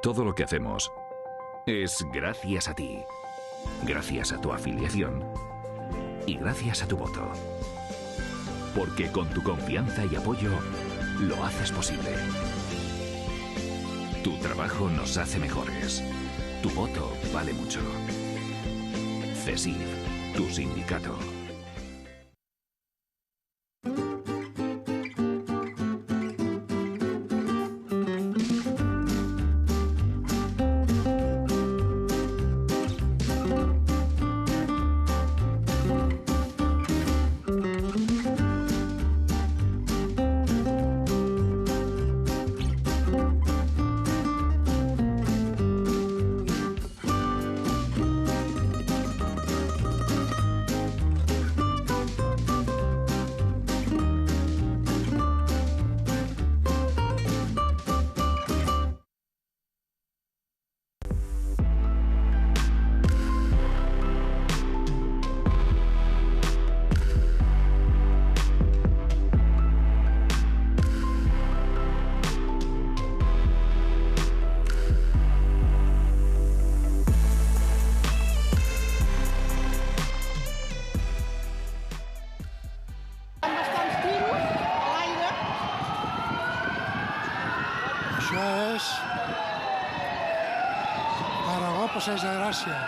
Todo lo que hacemos es gracias a ti, gracias a tu afiliación y gracias a tu voto. Porque con tu confianza y apoyo lo haces posible. Tu trabajo nos hace mejores. Tu voto vale mucho. CESIF, tu sindicato. Això és Aragó Passeig de Gràcia.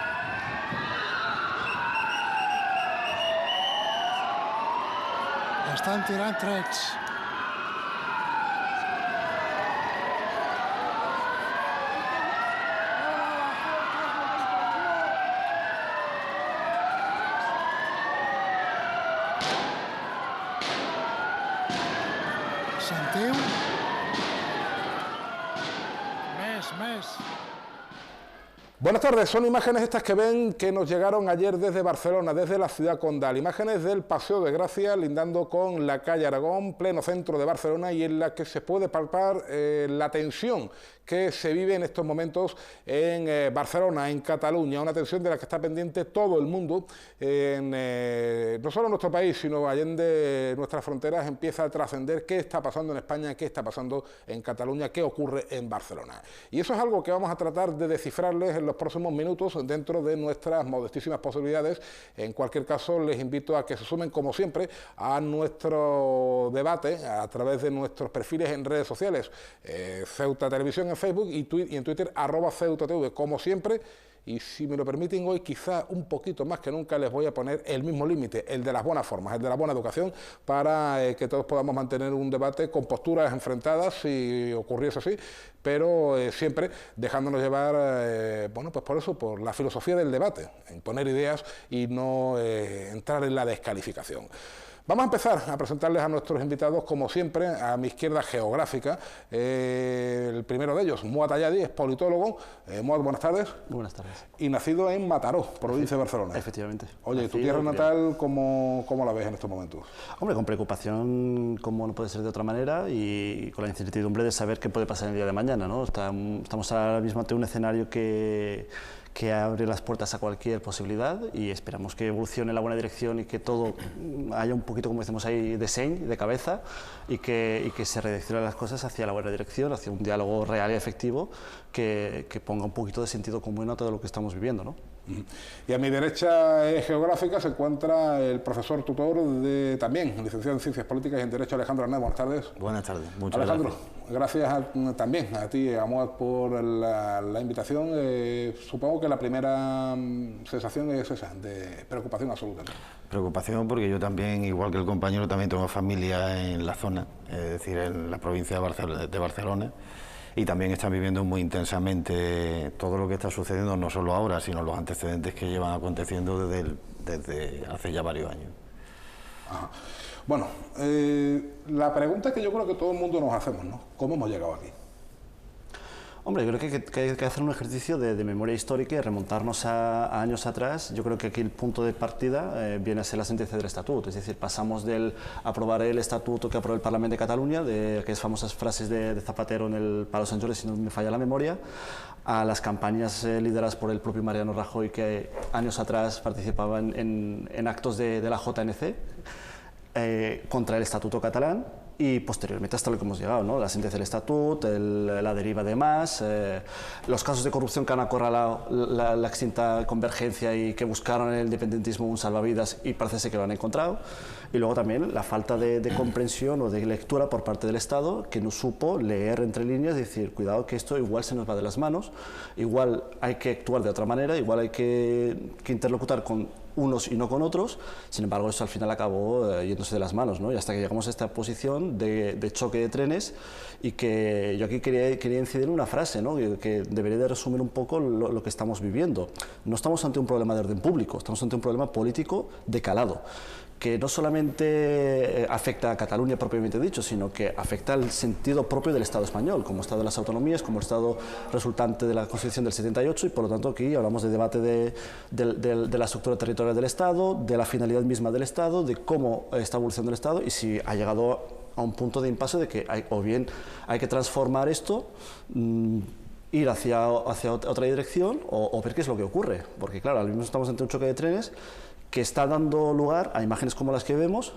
Estan tirant trets. Sentiu? Més. Buenas tardes, son imágenes estas que ven que nos llegaron ayer desde Barcelona, desde la ciudad condal. Imágenes del Paseo de Gracia, lindando con la calle Aragón, pleno centro de Barcelona, y en la que se puede palpar la tensión que se vive en estos momentos en Barcelona, en Cataluña, una tensión de la que está pendiente todo el mundo, no solo en nuestro país, sino allende nuestras fronteras. Empieza a trascender qué está pasando en España, qué está pasando en Cataluña, qué ocurre en Barcelona. Y eso es algo que vamos a tratar de descifrarles en los próximos minutos dentro de nuestras modestísimas posibilidades. En cualquier caso, les invito a que se sumen, como siempre, a nuestro debate a través de nuestros perfiles en redes sociales, Ceuta Televisión en Facebook y en Twitter, @CeutaTV, como siempre. Y si me lo permiten, hoy quizá un poquito más que nunca les voy a poner el mismo límite, el de las buenas formas, el de la buena educación, para que todos podamos mantener un debate con posturas enfrentadas, si ocurriese así, pero siempre dejándonos llevar, bueno, pues por eso, por la filosofía del debate, en poner ideas y no entrar en la descalificación. Vamos a empezar a presentarles a nuestros invitados, como siempre, a mi izquierda geográfica. El primero de ellos, Muad Ayadi, es politólogo. Muad, buenas tardes. Buenas tardes. Y nacido en Mataró, provincia de Barcelona. Efectivamente. Oye, ¿tu tierra natal cómo la ves en estos momentos? Hombre, con preocupación, como no puede ser de otra manera, y con la incertidumbre de saber qué puede pasar el día de mañana, ¿no? Estamos ahora mismo ante un escenario que abre las puertas a cualquier posibilidad, y esperamos que evolucione en la buena dirección y que todo haya un poquito, como decimos ahí, de seny, de cabeza, y que se redireccionen las cosas hacia la buena dirección, hacia un diálogo real y efectivo que ponga un poquito de sentido común a todo lo que estamos viviendo, ¿no? Y a mi derecha geográfica se encuentra el profesor tutor también, licenciado en Ciencias Políticas y en Derecho, Alejandro Arnaiz. Buenas tardes. Buenas tardes, muchas Alejandro, gracias. También a ti, a Muad, por la invitación. Supongo que la primera sensación es esa, de preocupación absoluta, ¿no? Preocupación porque yo también, igual que el compañero, también tengo familia en la zona, es decir, en la provincia de Barcelona, y también están viviendo muy intensamente todo lo que está sucediendo, no solo ahora, sino los antecedentes que llevan aconteciendo desde hace ya varios años. Ajá. Bueno, la pregunta que yo creo que todo el mundo nos hacemos, ¿no? ¿Cómo hemos llegado aquí? Hombre, yo creo que hay que hacer un ejercicio de memoria histórica y remontarnos a años atrás. Yo creo que aquí el punto de partida viene a ser la sentencia del Estatuto, es decir, pasamos del aprobar el Estatuto que aprobó el Parlamento de Cataluña, de aquellas famosas frases de Zapatero en el Palo Sant Jordi, si no me falla la memoria, a las campañas lideradas por el propio Mariano Rajoy, que años atrás participaba en actos de la JNC contra el Estatuto catalán, y posteriormente hasta lo que hemos llegado, ¿no? La sentencia del Estatut, la deriva de Mas, los casos de corrupción que han acorralado la extinta Convergencia y que buscaron en el independentismo un salvavidas y parece ser que lo han encontrado, y luego también la falta de comprensión o de lectura por parte del Estado, que no supo leer entre líneas y decir, cuidado que esto igual se nos va de las manos, igual hay que actuar de otra manera, igual hay que interlocutar con unos y no con otros. Sin embargo, eso al final acabó yéndose de las manos, ¿no? Y hasta que llegamos a esta posición de choque de trenes, y que yo aquí quería incidir en una frase, ¿no? que debería de resumir un poco lo que estamos viviendo. No estamos ante un problema de orden público, estamos ante un problema político de calado, que no solamente afecta a Cataluña propiamente dicho, sino que afecta al sentido propio del Estado español, como Estado de las autonomías, como Estado resultante de la Constitución del 78, y por lo tanto aquí hablamos de debate de la estructura territorial del Estado, de la finalidad misma del Estado, de cómo está evolucionando el Estado y si ha llegado a un punto de impasse de que o bien hay que transformar esto, ir hacia otra dirección o ver qué es lo que ocurre, porque claro, ahora mismo estamos ante un choque de trenes que está dando lugar a imágenes como las que vemos,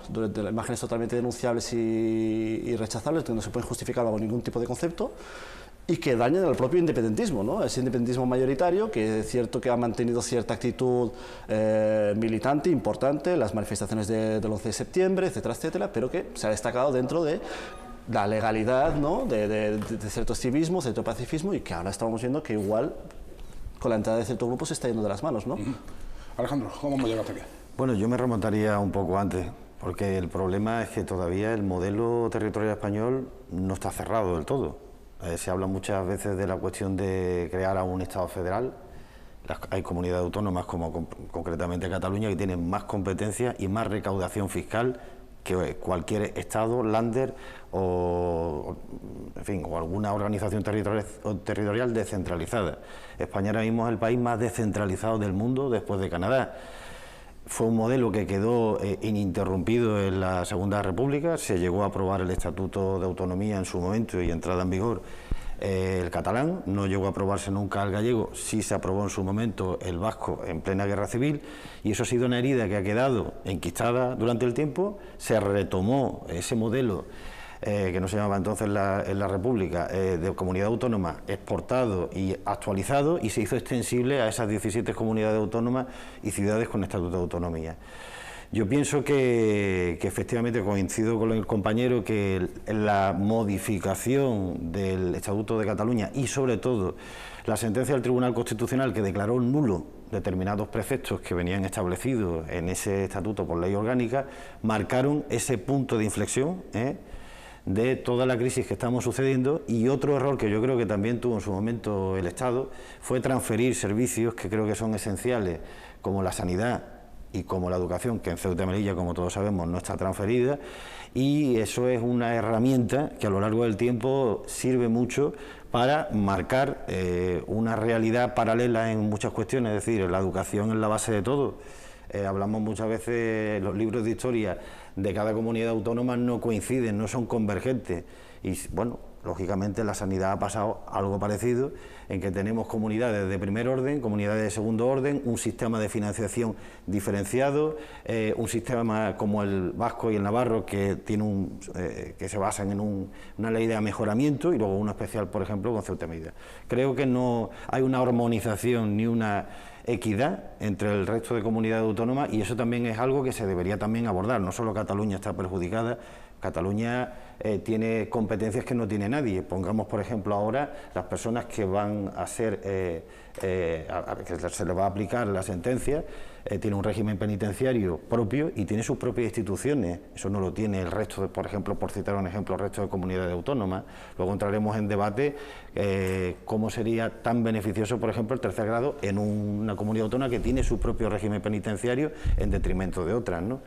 imágenes totalmente denunciables y rechazables, que no se pueden justificar bajo ningún tipo de concepto, y que dañan al propio independentismo, ¿no? Ese independentismo mayoritario, que es cierto que ha mantenido cierta actitud militante, importante, las manifestaciones del 11 de septiembre, etcétera, etcétera, pero que se ha destacado dentro de la legalidad, ¿no? de cierto civismo, cierto pacifismo, y que ahora estamos viendo que igual con la entrada de ciertos grupos se está yendo de las manos, ¿no? Alejandro, ¿cómo hemos llegado hasta aquí? Bueno, yo me remontaría un poco antes, porque el problema es que todavía el modelo territorial español no está cerrado del todo. Se habla muchas veces de la cuestión de crear a un Estado federal. Hay comunidades autónomas, como concretamente Cataluña, que tienen más competencias y más recaudación fiscal que cualquier Estado, Länder o alguna organización territorial descentralizada. España ahora mismo es el país más descentralizado del mundo después de Canadá. Fue un modelo que quedó ininterrumpido en la Segunda República, se llegó a aprobar el Estatuto de Autonomía en su momento y entrada en vigor el catalán, no llegó a aprobarse nunca el gallego, sí se aprobó en su momento el vasco en plena guerra civil, y eso ha sido una herida que ha quedado enquistada durante el tiempo. Se retomó ese modelo que no se llamaba entonces en la República, de comunidad autónoma, exportado y actualizado, y se hizo extensible a esas 17 comunidades autónomas y ciudades con estatuto de autonomía. Yo pienso que efectivamente coincido con el compañero que la modificación del Estatuto de Cataluña y sobre todo la sentencia del Tribunal Constitucional que declaró nulo determinados preceptos que venían establecidos en ese estatuto por ley orgánica marcaron ese punto de inflexión de toda la crisis que estamos sucediendo. Y otro error que yo creo que también tuvo en su momento el Estado fue transferir servicios que creo que son esenciales, como la sanidad y como la educación, que en Ceuta y Melilla, como todos sabemos, no está transferida, y eso es una herramienta que a lo largo del tiempo sirve mucho para marcar una realidad paralela en muchas cuestiones. Es decir, la educación es la base de todo. Hablamos muchas veces, los libros de historia de cada comunidad autónoma no coinciden, no son convergentes, y bueno, lógicamente la sanidad ha pasado algo parecido, en que tenemos comunidades de primer orden, comunidades de segundo orden, un sistema de financiación diferenciado, un sistema como el vasco y el navarro que tiene que se basan en una ley de mejoramiento, y luego uno especial, por ejemplo, con Ceuta y Melilla. Creo que no hay una armonización ni una equidad entre el resto de comunidades autónomas, y eso también es algo que se debería también abordar. No solo Cataluña está perjudicada, Cataluña tiene competencias que no tiene nadie. Pongamos, por ejemplo, ahora las personas que van a ser, que se les va a aplicar la sentencia, tiene un régimen penitenciario propio y tiene sus propias instituciones. Eso no lo tiene el resto de, por ejemplo, por citar un ejemplo, el resto de comunidades autónomas. Luego entraremos en debate cómo sería tan beneficioso, por ejemplo, el tercer grado en una comunidad autónoma que tiene su propio régimen penitenciario en detrimento de otras, ¿no?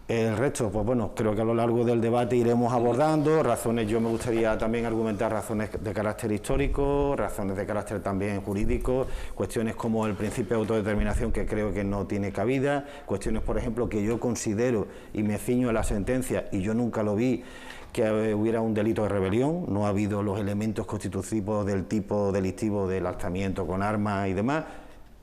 El resto, pues bueno, creo que a lo largo del debate iremos abordando razones. Yo me gustaría también argumentar razones de carácter histórico, razones de carácter también jurídico, cuestiones como el principio de autodeterminación, que creo que no tiene cabida, cuestiones, por ejemplo, que yo considero, y me ciño a la sentencia, y yo nunca lo vi, que hubiera un delito de rebelión. No ha habido los elementos constitutivos del tipo delictivo del alzamiento con armas y demás.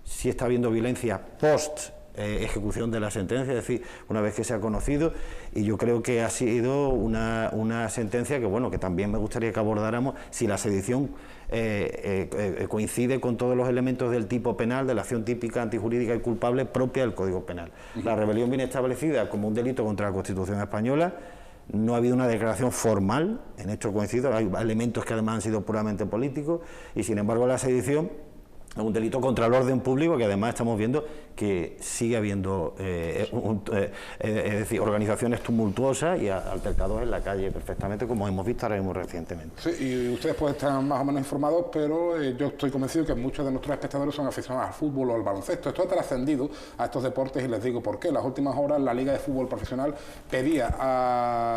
Sí está habiendo violencia post ejecución de la sentencia, es decir, una vez que se ha conocido, y yo creo que ha sido una sentencia que, bueno, que también me gustaría que abordáramos si la sedición coincide con todos los elementos del tipo penal, de la acción típica, antijurídica y culpable propia del Código Penal. La rebelión viene establecida como un delito contra la Constitución española. No ha habido una declaración formal, en hechos coincidos, hay elementos que además han sido puramente políticos, y sin embargo la sedición es un delito contra el orden público, que además estamos viendo que sigue habiendo es decir, organizaciones tumultuosas y altercados en la calle perfectamente, como hemos visto ahora mismo recientemente. Sí, y ustedes pues están más o menos informados, pero yo estoy convencido que muchos de nuestros espectadores son aficionados al fútbol o al baloncesto. Esto ha trascendido a estos deportes y les digo por qué. En las últimas horas la Liga de Fútbol Profesional pedía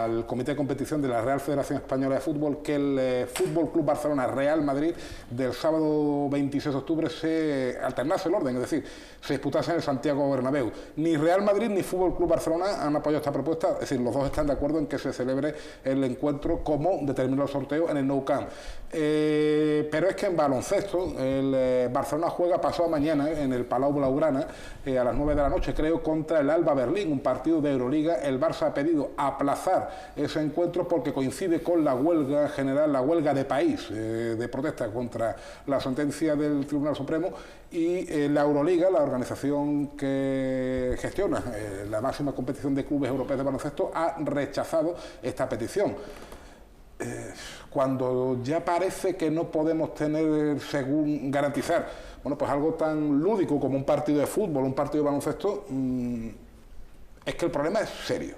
al Comité de Competición de la Real Federación Española de Fútbol que el Fútbol Club Barcelona Real Madrid del sábado 26 de octubre se alternase el orden, es decir, se disputase en el Santiago Bernabéu. Ni Real Madrid ni Fútbol Club Barcelona han apoyado esta propuesta, es decir, los dos están de acuerdo en que se celebre el encuentro como determinó el sorteo en el Nou Camp. Pero es que en baloncesto el Barcelona juega pasado mañana en el Palau Blaugrana a las 9 de la noche, creo, contra el Alba Berlín, un partido de Euroliga. El Barça ha pedido aplazar ese encuentro porque coincide con la huelga general, la huelga de país de protesta contra la sentencia del Tribunal Supremo, y la Euroliga, la organización que gestiona la máxima competición de clubes europeos de baloncesto, ha rechazado esta petición. Cuando ya parece que no podemos tener, según garantizar, bueno, pues algo tan lúdico como un partido de fútbol, un partido de baloncesto, es que el problema es serio.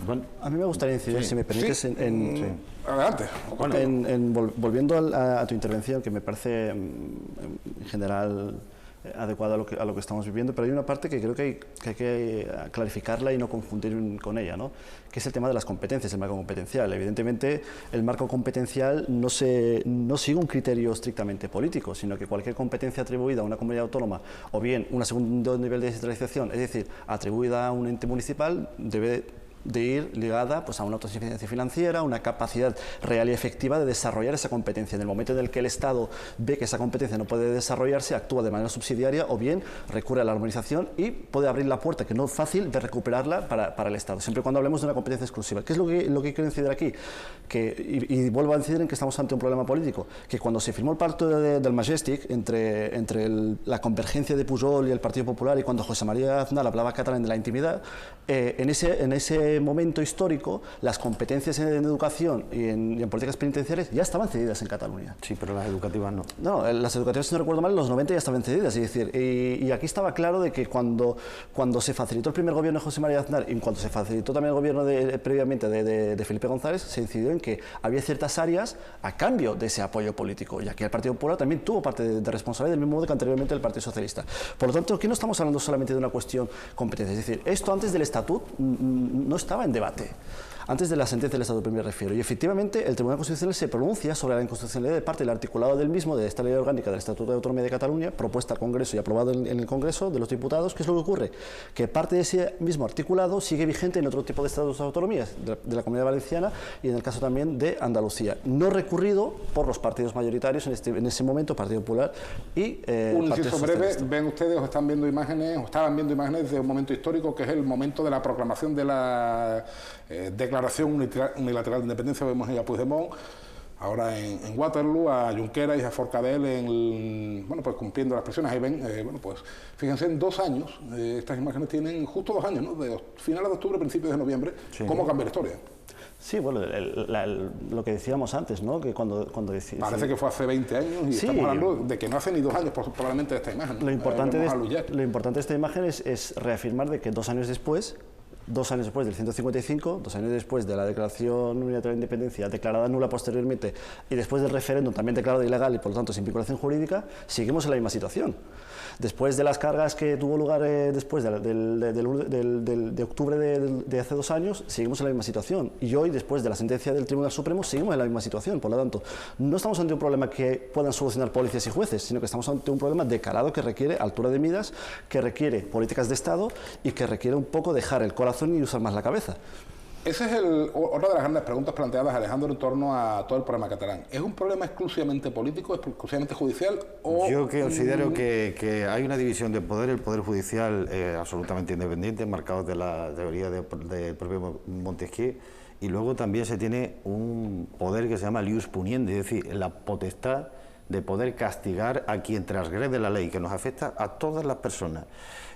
Bueno, a mí me gustaría incidir, si me permites, adelante. Volviendo a tu intervención, que me parece en general adecuada a lo que estamos viviendo, pero hay una parte que creo que hay que clarificarla y no confundir con ella, ¿no? Que es el tema de las competencias, el marco competencial. Evidentemente, el marco competencial no sigue un criterio estrictamente político, sino que cualquier competencia atribuida a una comunidad autónoma, o bien un segundo nivel de descentralización, es decir, atribuida a un ente municipal, debe de ir ligada pues, a una autosuficiencia financiera, una capacidad real y efectiva de desarrollar esa competencia. En el momento en el que el Estado ve que esa competencia no puede desarrollarse, actúa de manera subsidiaria o bien recurre a la armonización y puede abrir la puerta, que no es fácil, de recuperarla para el Estado, siempre y cuando hablemos de una competencia exclusiva. ¿Qué es lo que quiero incidir aquí? Y vuelvo a incidir en que estamos ante un problema político, que cuando se firmó el pacto del Majestic entre la convergencia de Pujol y el Partido Popular, y cuando José María Aznar hablaba catalán de la intimidad, en ese momento histórico, las competencias en educación y en políticas penitenciarias ya estaban cedidas en Cataluña. Sí, pero las educativas no. No, las educativas, si no recuerdo mal, en los 90 ya estaban cedidas. Es decir, y aquí estaba claro de que cuando se facilitó el primer gobierno de José María Aznar y cuando se facilitó también el gobierno previamente de Felipe González, se incidió en que había ciertas áreas a cambio de ese apoyo político. Y aquí el Partido Popular también tuvo parte de responsabilidad, del mismo modo que anteriormente el Partido Socialista. Por lo tanto, aquí no estamos hablando solamente de una cuestión competencia. Es decir, esto antes del Estatut no estaba en debate. Antes de la sentencia del Estado me refiero. Y efectivamente el Tribunal Constitucional se pronuncia sobre la inconstitucionalidad de parte del articulado del mismo, de esta ley orgánica del Estatuto de Autonomía de Cataluña, propuesta al Congreso y aprobado en el Congreso de los Diputados. ¿Qué es lo que ocurre? Que parte de ese mismo articulado sigue vigente en otro tipo de estatutos de autonomías, de la Comunidad Valenciana y en el caso también de Andalucía. No recurrido por los partidos mayoritarios en ese momento, Partido Popular y un inciso breve. Ven ustedes, o estaban viendo imágenes de un momento histórico, que es el momento de la proclamación de la declaración unilateral de independencia. Vemos ahí a Puigdemont, ahora en Waterloo, a Junqueras y a Forcadell pues cumpliendo las presiones. Ahí ven, pues fíjense, en 2 años, estas imágenes tienen justo 2 años, ¿no? De finales de octubre, principios de noviembre, sí. ¿Cómo cambia la historia? Sí, bueno, lo que decíamos antes, ¿no? Que cuando parece que fue hace 20 años y sí, estamos hablando de que no hace ni 2 años probablemente de esta imagen, ¿no? Lo importante de esta imagen es reafirmar de que 2 años después del 155, 2 años después de la Declaración Unilateral de Independencia, declarada nula posteriormente, y después del referéndum también declarado ilegal y por lo tanto sin vinculación jurídica, seguimos en la misma situación. Después de las cargas que tuvo lugar después de octubre de hace 2 años, seguimos en la misma situación. Y hoy, después de la sentencia del Tribunal Supremo, seguimos en la misma situación. Por lo tanto, no estamos ante un problema que puedan solucionar policías y jueces, sino que estamos ante un problema de calado que requiere altura de miras, que requiere políticas de Estado y que requiere un poco dejar el corazón y usar más la cabeza. Esa es otra de las grandes preguntas planteadas, Alejandro, en torno a todo el problema catalán. ¿Es un problema exclusivamente político, exclusivamente judicial? O yo considero que hay una división de poder, el poder judicial absolutamente independiente, marcado de la teoría del propio Montesquieu, y luego también se tiene un poder que se llama ius puniendi, es decir, la potestad de poder castigar a quien transgrede la ley, que nos afecta a todas las personas.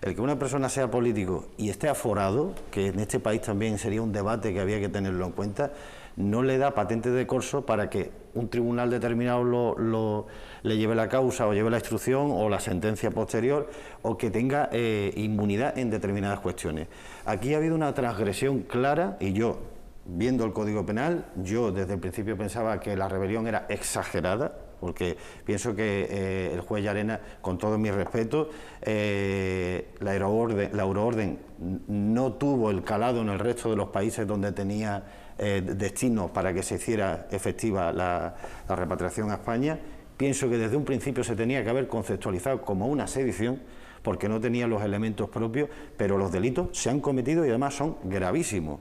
El que una persona sea político y esté aforado, que en este país también sería un debate que había que tenerlo en cuenta, no le da patente de corso para que un tribunal determinado le lleve la causa o lleve la instrucción o la sentencia posterior, o que tenga inmunidad en determinadas cuestiones. Aquí ha habido una transgresión clara, y yo, viendo el Código Penal, yo desde el principio pensaba que la rebelión era exagerada, porque pienso que el juez Llarena, con todo mi respeto, la euroorden no tuvo el calado en el resto de los países donde tenía destino para que se hiciera efectiva la repatriación a España. Pienso que desde un principio se tenía que haber conceptualizado como una sedición, porque no tenía los elementos propios, pero los delitos se han cometido y además son gravísimos.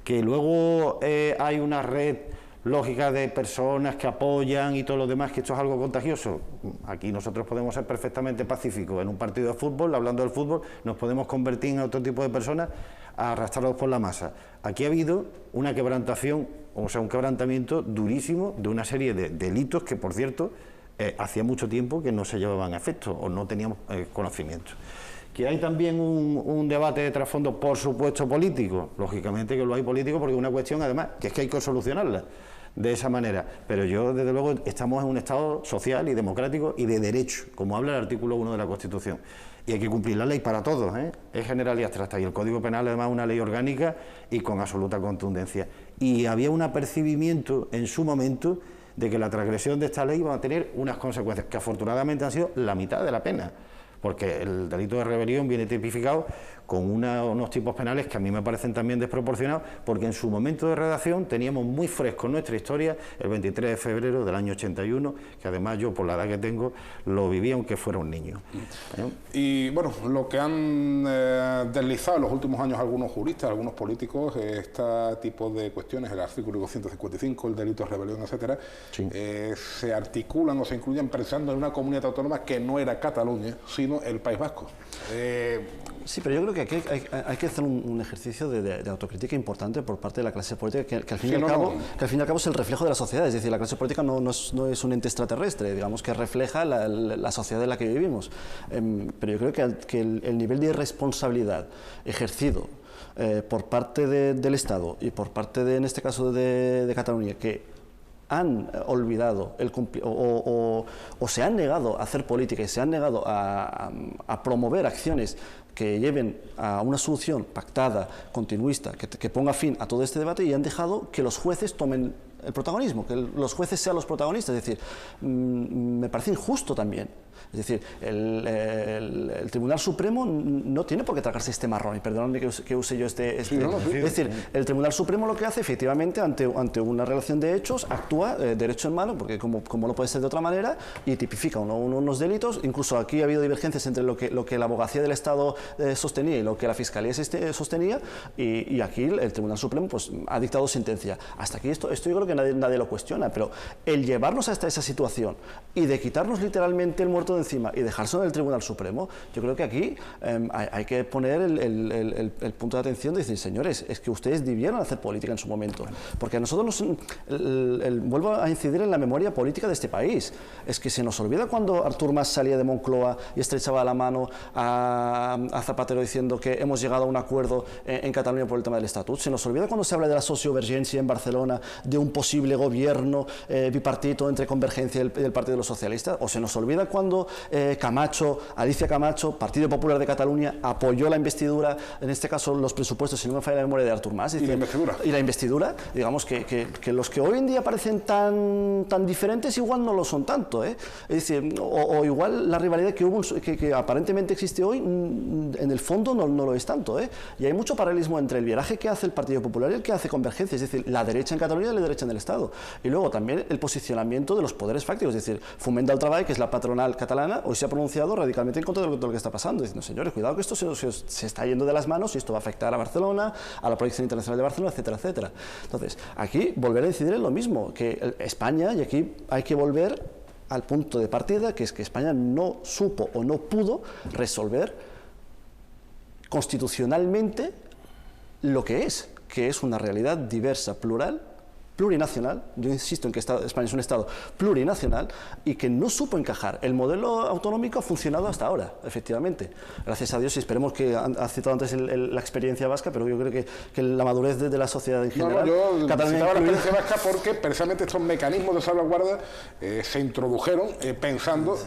Que luego hay una red lógica de personas que apoyan y todo lo demás, que esto es algo contagioso. Aquí nosotros podemos ser perfectamente pacíficos en un partido de fútbol, hablando del fútbol, nos podemos convertir en otro tipo de personas arrastrados por la masa. Aquí ha habido una quebrantación, o sea, un quebrantamiento durísimo de una serie de delitos que, por cierto, hacía mucho tiempo que no se llevaban a efecto o no teníamos conocimiento. Que hay también un debate de trasfondo, por supuesto, político. Lógicamente que lo hay político, porque es una cuestión, además, que es que hay que solucionarla de esa manera. Pero yo, desde luego, estamos en un Estado social y democrático y de derecho, como habla el artículo 1 de la Constitución. Y hay que cumplir la ley para todos, ¿eh? Es general y abstracta. Y el Código Penal, además, es una ley orgánica y con absoluta contundencia. Y había un apercibimiento en su momento de que la transgresión de esta ley iba a tener unas consecuencias, que afortunadamente han sido la mitad de la pena, porque el delito de rebelión viene tipificado con unos tipos penales que a mí me parecen también desproporcionados, porque en su momento de redacción teníamos muy fresco en nuestra historia el 23 de febrero del año 81, que además yo, por la edad que tengo, lo viví aunque fuera un niño. Y bueno, lo que han deslizado en los últimos años algunos juristas, algunos políticos, este tipo de cuestiones, el artículo 255, el delito de rebelión, etcétera, sí, se articulan o se incluyen pensando en una comunidad autónoma que no era Cataluña, sino el País Vasco. Sí, pero yo creo que aquí hay que hacer un ejercicio de autocrítica importante por parte de la clase política, que al fin y al cabo es el reflejo de la sociedad. Es decir, la clase política no es un ente extraterrestre, digamos, que refleja la sociedad en la que vivimos. Pero yo creo que el nivel de irresponsabilidad ejercido por parte del Estado y por parte, en este caso, de Cataluña, que han olvidado o se han negado a hacer política y se han negado a promover acciones que lleven a una solución pactada, continuista, que ponga fin a todo este debate, y han dejado que los jueces tomen el protagonismo, que los jueces sean los protagonistas. Es decir, me parece injusto también. Es decir, el Tribunal Supremo no tiene por qué tragarse este marrón, y perdóname que use yo Es decir, el Tribunal Supremo lo que hace, efectivamente, ante una relación de hechos, actúa derecho en mano, porque como no puede ser de otra manera, y tipifica unos delitos. Incluso aquí ha habido divergencias entre lo que la abogacía del Estado sostenía y lo que la Fiscalía sostenía, y aquí el Tribunal Supremo pues ha dictado sentencia. Hasta aquí esto yo creo que nadie lo cuestiona, pero el llevarnos hasta esa situación y de quitarnos literalmente el muerto de encima y dejárselo en el Tribunal Supremo, yo creo que aquí hay que poner el punto de atención de decir, señores, es que ustedes debieron hacer política en su momento, porque a nosotros vuelvo a incidir en la memoria política de este país. Es que se nos olvida cuando Artur Mas salía de Moncloa y estrechaba la mano a Zapatero diciendo que hemos llegado a un acuerdo en Cataluña por el tema del estatut. Se nos olvida cuando se habla de la sociovergencia en Barcelona, de un posible gobierno bipartito entre Convergencia y el Partido de los Socialistas, o se nos olvida cuando Alicia Camacho, Partido Popular de Cataluña, apoyó la investidura, en este caso los presupuestos, si no me falla la memoria, de Artur Mas. Y la investidura, digamos que los que hoy en día parecen tan diferentes, igual no lo son tanto, ¿eh? Es decir, o igual la rivalidad que aparentemente existe hoy, en el fondo no lo es tanto, ¿eh? Y hay mucho paralelismo entre el viraje que hace el Partido Popular y el que hace Convergencia, es decir, la derecha en Cataluña y la derecha en el Estado. Y luego también el posicionamiento de los poderes fácticos, es decir, Foment del Treball, que es la patronal catalana hoy se ha pronunciado radicalmente en contra de lo que está pasando, diciendo, señores, cuidado que esto se está yendo de las manos y esto va a afectar a Barcelona, a la proyección internacional de Barcelona, etcétera, etcétera. Entonces, aquí volver a incidir en lo mismo, que España, y aquí hay que volver al punto de partida, que es que España no supo o no pudo resolver constitucionalmente lo que es una realidad diversa, plural, plurinacional. Yo insisto en que España es un Estado plurinacional y que no supo encajar. El modelo autonómico ha funcionado hasta ahora, efectivamente. Gracias a Dios, y esperemos que ha citado antes la experiencia vasca, pero yo creo que la madurez de la sociedad en general. No, yo citaba la experiencia vasca porque precisamente estos mecanismos de salvaguarda se introdujeron pensando,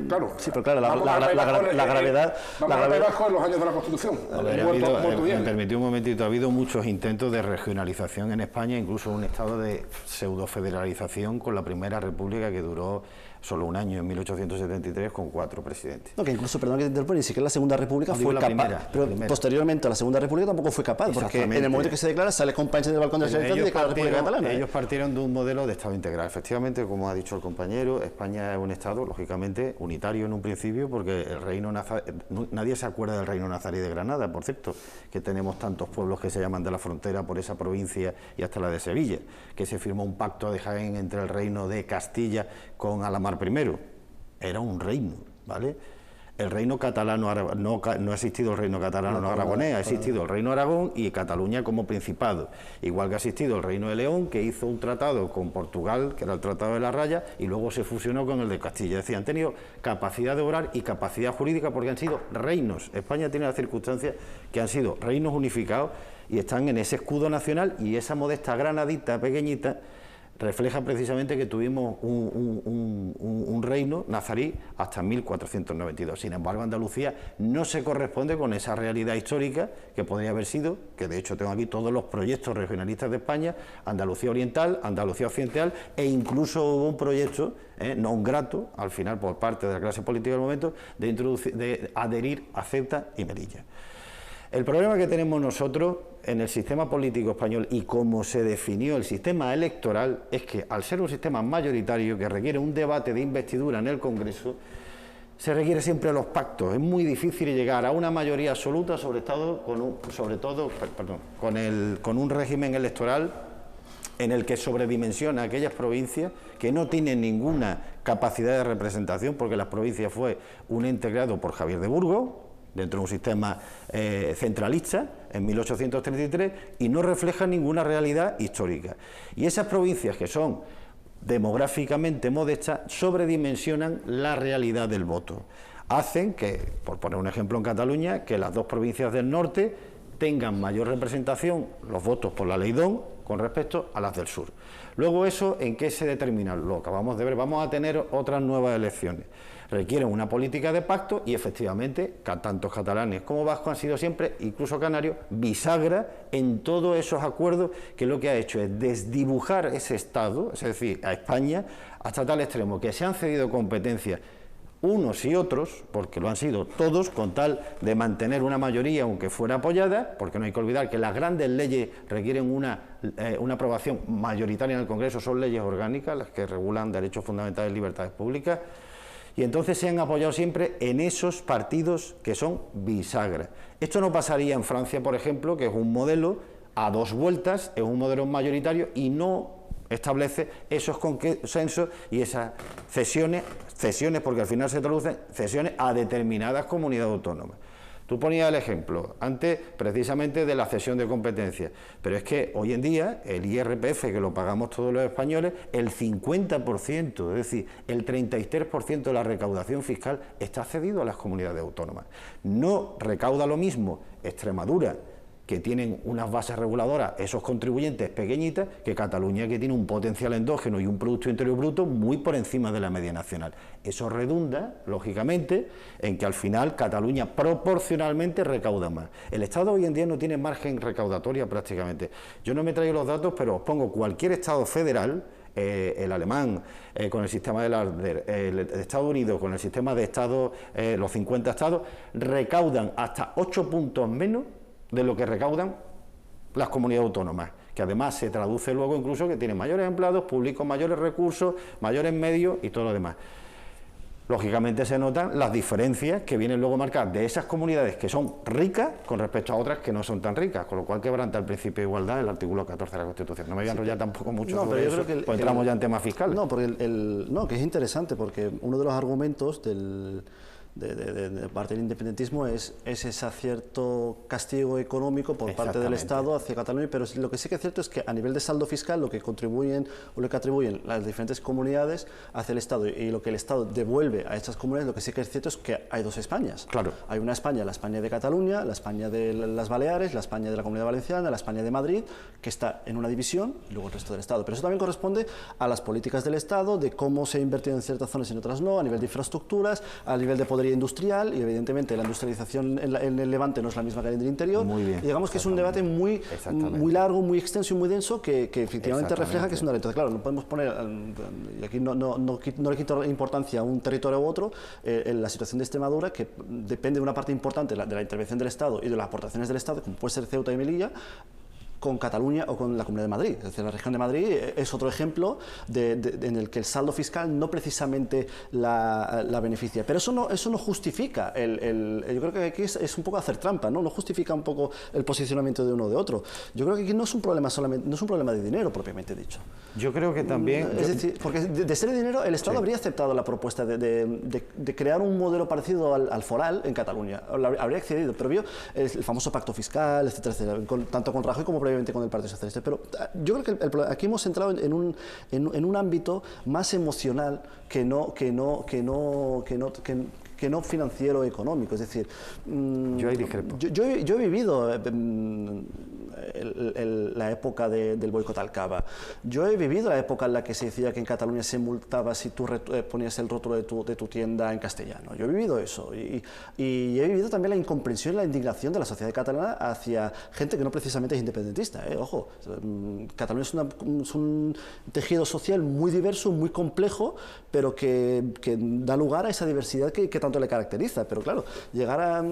claro. Sí, pero claro, la gravedad. Vamos a bajo en los años de la Constitución. Me permitió un momentito, ha habido muchos intentos de regionalización en España, incluso un Estado de pseudo-federalización con la Primera República, que duró solo un año, en 1873, con 4 presidentes. No, que incluso, perdón que te interponga, ni siquiera la Segunda República fue capaz, pero posteriormente a la Segunda República tampoco fue capaz, porque en el momento que se declara sale con Pancha del balcón de Generalitat y declara la República Catalana. Ellos partieron de un modelo de Estado integral. Efectivamente, como ha dicho el compañero, España es un Estado, lógicamente, unitario en un principio, porque el reino nadie se acuerda del reino nazarí de Granada, por cierto, que tenemos tantos pueblos que se llaman de la frontera por esa provincia y hasta la de Sevilla, que se firmó un pacto de Jaén entre el reino de Castilla con Alamar I. Era un reino, ¿vale? El reino catalano, no ha existido el reino catalano aragonés, ha existido el reino Aragón y Cataluña como principado. Igual que ha existido el reino de León, que hizo un tratado con Portugal, que era el Tratado de la Raya, y luego se fusionó con el de Castilla. Es decir, han tenido capacidad de obrar y capacidad jurídica porque han sido reinos. España tiene la circunstancia que han sido reinos unificados y están en ese escudo nacional, y esa modesta granadita pequeñita refleja precisamente que tuvimos un reino nazarí hasta 1492. Sin embargo, Andalucía no se corresponde con esa realidad histórica que podría haber sido, que de hecho tengo aquí todos los proyectos regionalistas de España, Andalucía Oriental, Andalucía Occidental, e incluso hubo un proyecto, non grato, al final por parte de la clase política del momento, de adherir a Ceuta y Melilla. El problema que tenemos nosotros en el sistema político español y cómo se definió el sistema electoral es que, al ser un sistema mayoritario que requiere un debate de investidura en el Congreso, se requiere siempre los pactos. Es muy difícil llegar a una mayoría absoluta, sobre todo con un régimen electoral en el que sobredimensiona aquellas provincias que no tienen ninguna capacidad de representación, porque las provincias fue un ente creado por Javier de Burgos, dentro de un sistema centralista, en 1833, y no refleja ninguna realidad histórica. Y esas provincias que son demográficamente modestas sobredimensionan la realidad del voto. Hacen que, por poner un ejemplo en Cataluña, que las dos provincias del norte tengan mayor representación, los votos por la ley DON, con respecto a las del sur. Luego, ¿eso en qué se determina? Lo acabamos de ver, vamos a tener otras nuevas elecciones. Requieren una política de pacto y, efectivamente, tanto catalanes como vascos han sido siempre, incluso canarios, bisagra en todos esos acuerdos, que lo que ha hecho es desdibujar ese Estado, es decir, a España, hasta tal extremo que se han cedido competencias unos y otros, porque lo han sido todos, con tal de mantener una mayoría, aunque fuera apoyada, porque no hay que olvidar que las grandes leyes requieren una aprobación mayoritaria en el Congreso, son leyes orgánicas, las que regulan derechos fundamentales y libertades públicas, y entonces se han apoyado siempre en esos partidos que son bisagra. Esto no pasaría en Francia, por ejemplo, que es un modelo a 2 vueltas, es un modelo mayoritario y no establece esos consensos y esas cesiones porque al final se traducen cesiones a determinadas comunidades autónomas. Tú ponías el ejemplo antes precisamente de la cesión de competencias, pero es que hoy en día el IRPF, que lo pagamos todos los españoles, el 50%, es decir, el 33% de la recaudación fiscal está cedido a las comunidades autónomas. No recauda lo mismo Extremadura, que tienen unas bases reguladoras, esos contribuyentes pequeñitas, que Cataluña, que tiene un potencial endógeno y un Producto Interior Bruto muy por encima de la media nacional. Eso redunda, lógicamente, en que al final Cataluña proporcionalmente recauda más. El Estado hoy en día no tiene margen recaudatoria prácticamente. Yo no me traigo los datos, pero os pongo cualquier Estado federal, el alemán con el sistema de Larder, el de Estados Unidos con el sistema de Estados, los 50 estados, recaudan hasta 8 puntos menos de lo que recaudan las comunidades autónomas, que además se traduce luego incluso que tienen mayores empleados públicos, mayores recursos, mayores medios y todo lo demás. lógicamente se notan las diferencias que vienen luego marcadas de esas comunidades que son ricas con respecto a otras que no son tan ricas, con lo cual quebranta el principio de igualdad el artículo 14 de la Constitución. No me voy a enrollar tampoco mucho sobre eso, pues entramos ya en temas fiscales. No, porque que es interesante, porque uno de los argumentos de parte del independentismo es ese cierto castigo económico por parte del Estado hacia Cataluña, pero lo que sí que es cierto es que a nivel de saldo fiscal lo que contribuyen o lo que atribuyen las diferentes comunidades hacia el Estado y lo que el Estado devuelve a estas comunidades, lo que sí que es cierto es que hay dos Españas. Claro. Hay una España, la España de Cataluña, la España de las Baleares, la España de la Comunidad Valenciana, la España de Madrid, que está en una división, y luego el resto del Estado. Pero eso también corresponde a las políticas del Estado, de cómo se ha invertido en ciertas zonas y en otras no, a nivel de infraestructuras, a nivel de poder industrial, y evidentemente la industrialización en el Levante no es la misma que en el interior. Muy bien, y digamos que es un debate muy largo, muy extenso y muy denso que efectivamente refleja que es una realidad. Claro, no podemos poner, y aquí no le quito importancia a un territorio u otro, en la situación de Extremadura, que depende de una parte importante de la intervención del Estado y de las aportaciones del Estado, como puede ser Ceuta y Melilla, con Cataluña o con la Comunidad de Madrid. Es decir, la región de Madrid es otro ejemplo en el que el saldo fiscal no precisamente la beneficia. Pero eso no justifica, yo creo que aquí es un poco hacer trampa, ¿no? No justifica un poco el posicionamiento de uno o de otro. Yo creo que aquí no es un problema solamente, no es un problema de dinero propiamente dicho. Yo creo que también... Es decir, porque de ser de dinero, el Estado habría aceptado la propuesta de crear un modelo parecido al foral en Cataluña. Habría accedido, pero vio el famoso pacto fiscal, etcétera, etcétera, tanto con Rajoy como previamente con el Partido Socialista. Pero yo creo que aquí hemos entrado en un ámbito más emocional que no financiero o económico. Es decir, yo ahí discrepo. Yo he vivido la época del boicot al Cava. Yo he vivido la época en la que se decía que en Cataluña se multaba si tú ponías el rótulo de tu tienda en castellano. Yo he vivido eso y he vivido también la incomprensión y la indignación de la sociedad catalana hacia gente que no precisamente es independentista. Ojo, Cataluña es un tejido social muy diverso, muy complejo, pero que da lugar a esa diversidad que tanto le caracteriza. Pero claro, llegar a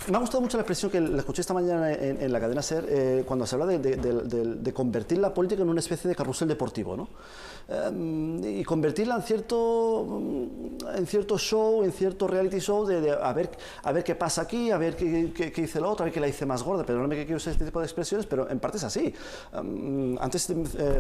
me ha gustado mucho la expresión que la escuché esta mañana en la cadena SER, cuando se habla de convertir la política en una especie de carrusel deportivo, ¿no? Y convertirla en cierto show, en cierto reality show, a ver qué pasa aquí, a ver qué hice la otra, a ver qué la hice más gorda. Perdóname que quiero usar este tipo de expresiones, pero en parte es así. Antes,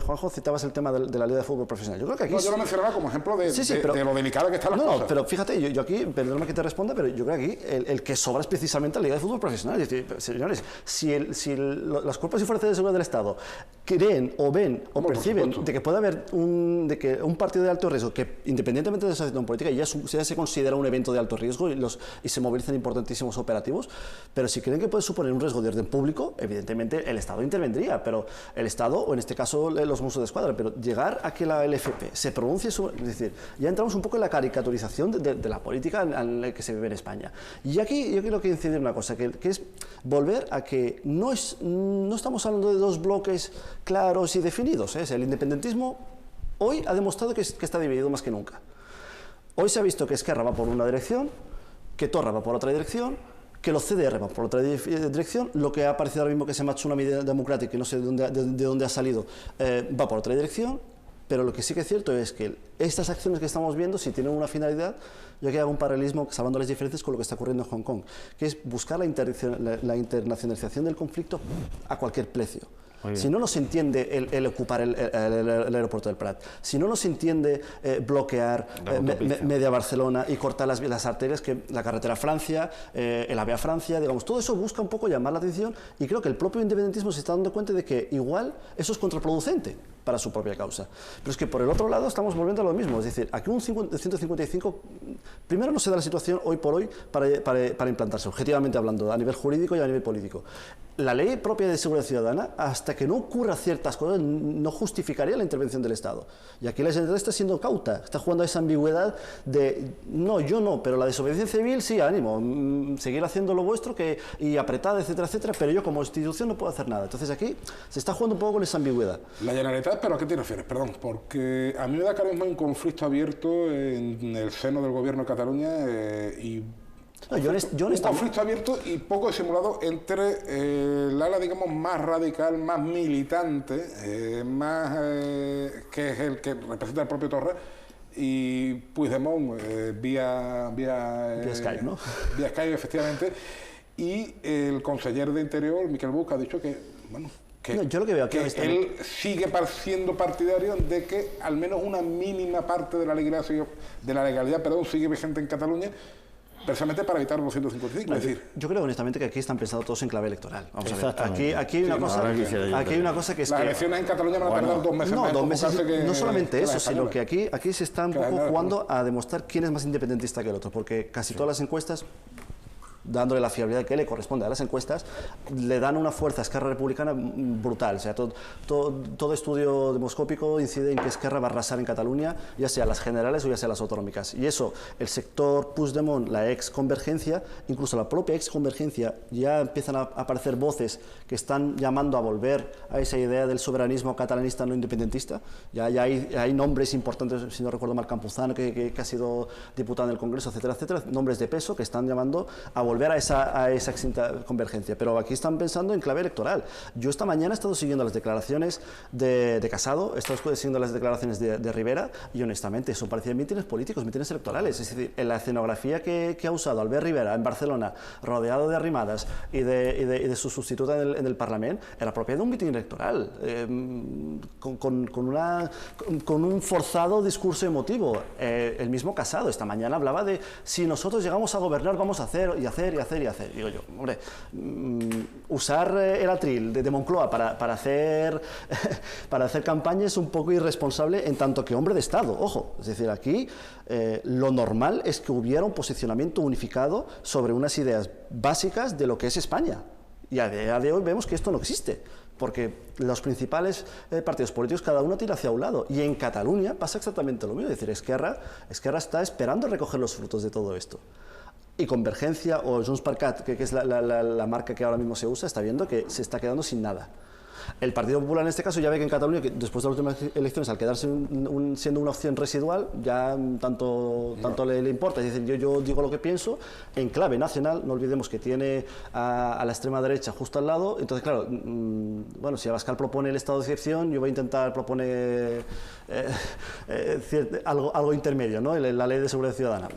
Juanjo, citabas el tema de la Liga de Fútbol Profesional. Yo creo que aquí... No, yo lo mencionaba como ejemplo de lo delicado que están las cosas. No, pero fíjate, yo aquí, perdóname que te responda, pero yo creo que aquí el que sobra es precisamente la Liga de Fútbol Profesional. Es decir, señores, si las cuerpos y fuerzas de seguridad del Estado creen o ven o perciben de que puede haber un partido de alto riesgo que, independientemente de esa situación política, ya se considera un evento de alto riesgo y se movilizan importantísimos operativos, pero si creen que puede suponer un riesgo de orden público, evidentemente el Estado intervendría, pero el Estado, o en este caso los Mossos de Escuadra, pero llegar a que la LFP se pronuncie sobre... Es decir, ya entramos un poco en la caricaturización de la política en la que se vive en España. Y aquí yo quiero incidir en una cosa, que es volver a que no estamos hablando de dos bloques claros y definidos. El independentismo hoy ha demostrado que está dividido más que nunca. Hoy se ha visto que Esquerra va por una dirección, que Torra va por otra dirección, que los CDR van por otra dirección, lo que ha aparecido ahora mismo que se llama Tsunami Democratic, que no sé de dónde ha salido, va por otra dirección, pero lo que sí que es cierto es que estas acciones que estamos viendo, si tienen una finalidad, yo aquí hago un paralelismo, salvando las diferencias, con lo que está ocurriendo en Hong Kong, que es buscar la internacionalización del conflicto a cualquier precio. Si no nos entiende el ocupar el aeropuerto del Prat, si no nos entiende bloquear media Barcelona y cortar las arterias, que la carretera a Francia, el AVE a Francia, digamos, todo eso busca un poco llamar la atención, y creo que el propio independentismo se está dando cuenta de que igual eso es contraproducente para su propia causa. Pero es que por el otro lado estamos volviendo a lo mismo, es decir, aquí un 155, primero no se da la situación hoy por hoy para implantarse, objetivamente hablando, a nivel jurídico y a nivel político. La ley propia de seguridad ciudadana, hasta que no ocurra ciertas cosas, no justificaría la intervención del Estado. Y aquí la Generalitat está siendo cauta, está jugando a esa ambigüedad de, no, yo no, pero la desobediencia civil sí, ánimo, seguir haciendo lo vuestro y apretada, etcétera, etcétera, pero yo como institución no puedo hacer nada. Entonces aquí se está jugando un poco con esa ambigüedad. La Generalitat, ¿pero a qué te refieres? Perdón, porque a mí me da que ahora mismo hay un conflicto abierto en el seno del gobierno de Cataluña y... No, un conflicto abierto y poco disimulado entre el ala, digamos, más radical, más militante, que es el que representa el propio Torra, y Puigdemont vía Skype, ¿no? Vía Skype, efectivamente, y el conseller de Interior, Miquel Buch, ha dicho que, bueno, no, yo lo que veo aquí que él sigue siendo partidario de que al menos una mínima parte de la legalidad, sigue vigente en Cataluña, precisamente para evitar los 155. No, es decir, yo creo honestamente que aquí están pensados todos en clave electoral. Vamos a ver. Aquí hay una cosa que es las que elecciones en Cataluña van a tardar 2 meses más. 2 meses, no solamente eso, sino que aquí se está un poco jugando a demostrar quién es más independentista que el otro, porque casi todas las encuestas, dándole la fiabilidad que le corresponde a las encuestas, le dan una fuerza a Esquerra Republicana brutal. O sea, todo estudio demoscópico incide en que Esquerra va a arrasar en Cataluña, ya sea las generales o ya sea las autonómicas. Y eso, el sector Puigdemont, la ex-convergencia, incluso la propia ex-convergencia, ya empiezan a aparecer voces que están llamando a volver a esa idea del soberanismo catalanista no independentista. Ya hay nombres importantes, si no recuerdo mal, Campuzano, que ha sido diputado en el Congreso, etcétera, etcétera, nombres de peso que están llamando a volver a esa extinta convergencia, pero aquí están pensando en clave electoral. Yo esta mañana he estado siguiendo las declaraciones de Casado, he estado siguiendo las declaraciones de Rivera, y honestamente eso parecían mítines políticos, mítines electorales. Es decir, en la escenografía que ha usado Albert Rivera en Barcelona, rodeado de arrimadas y de su sustituta en el Parlamento, era propia de un mitin electoral, con un forzado discurso emotivo. El mismo Casado esta mañana hablaba de si nosotros llegamos a gobernar vamos a hacer y hacer. Digo yo, hombre, usar el atril de Moncloa para hacer campaña es un poco irresponsable en tanto que hombre de Estado, ojo. Es decir, aquí lo normal es que hubiera un posicionamiento unificado sobre unas ideas básicas de lo que es España. Y a día de hoy vemos que esto no existe, porque los principales partidos políticos cada uno tira hacia un lado, y en Cataluña pasa exactamente lo mismo. Es decir, Esquerra está esperando recoger los frutos de todo esto. Y Convergencia o Junts per Cat, que es la marca que ahora mismo se usa, está viendo que se está quedando sin nada. El Partido Popular en este caso ya ve que en Cataluña, que después de las últimas elecciones, al quedarse siendo una opción residual, ya tanto le importa. Es decir, yo digo lo que pienso en clave nacional. No olvidemos que tiene a la extrema derecha justo al lado. Entonces, claro, bueno, si Abascal propone el estado de excepción, yo voy a intentar proponer algo intermedio, ¿no? La ley de seguridad ciudadana.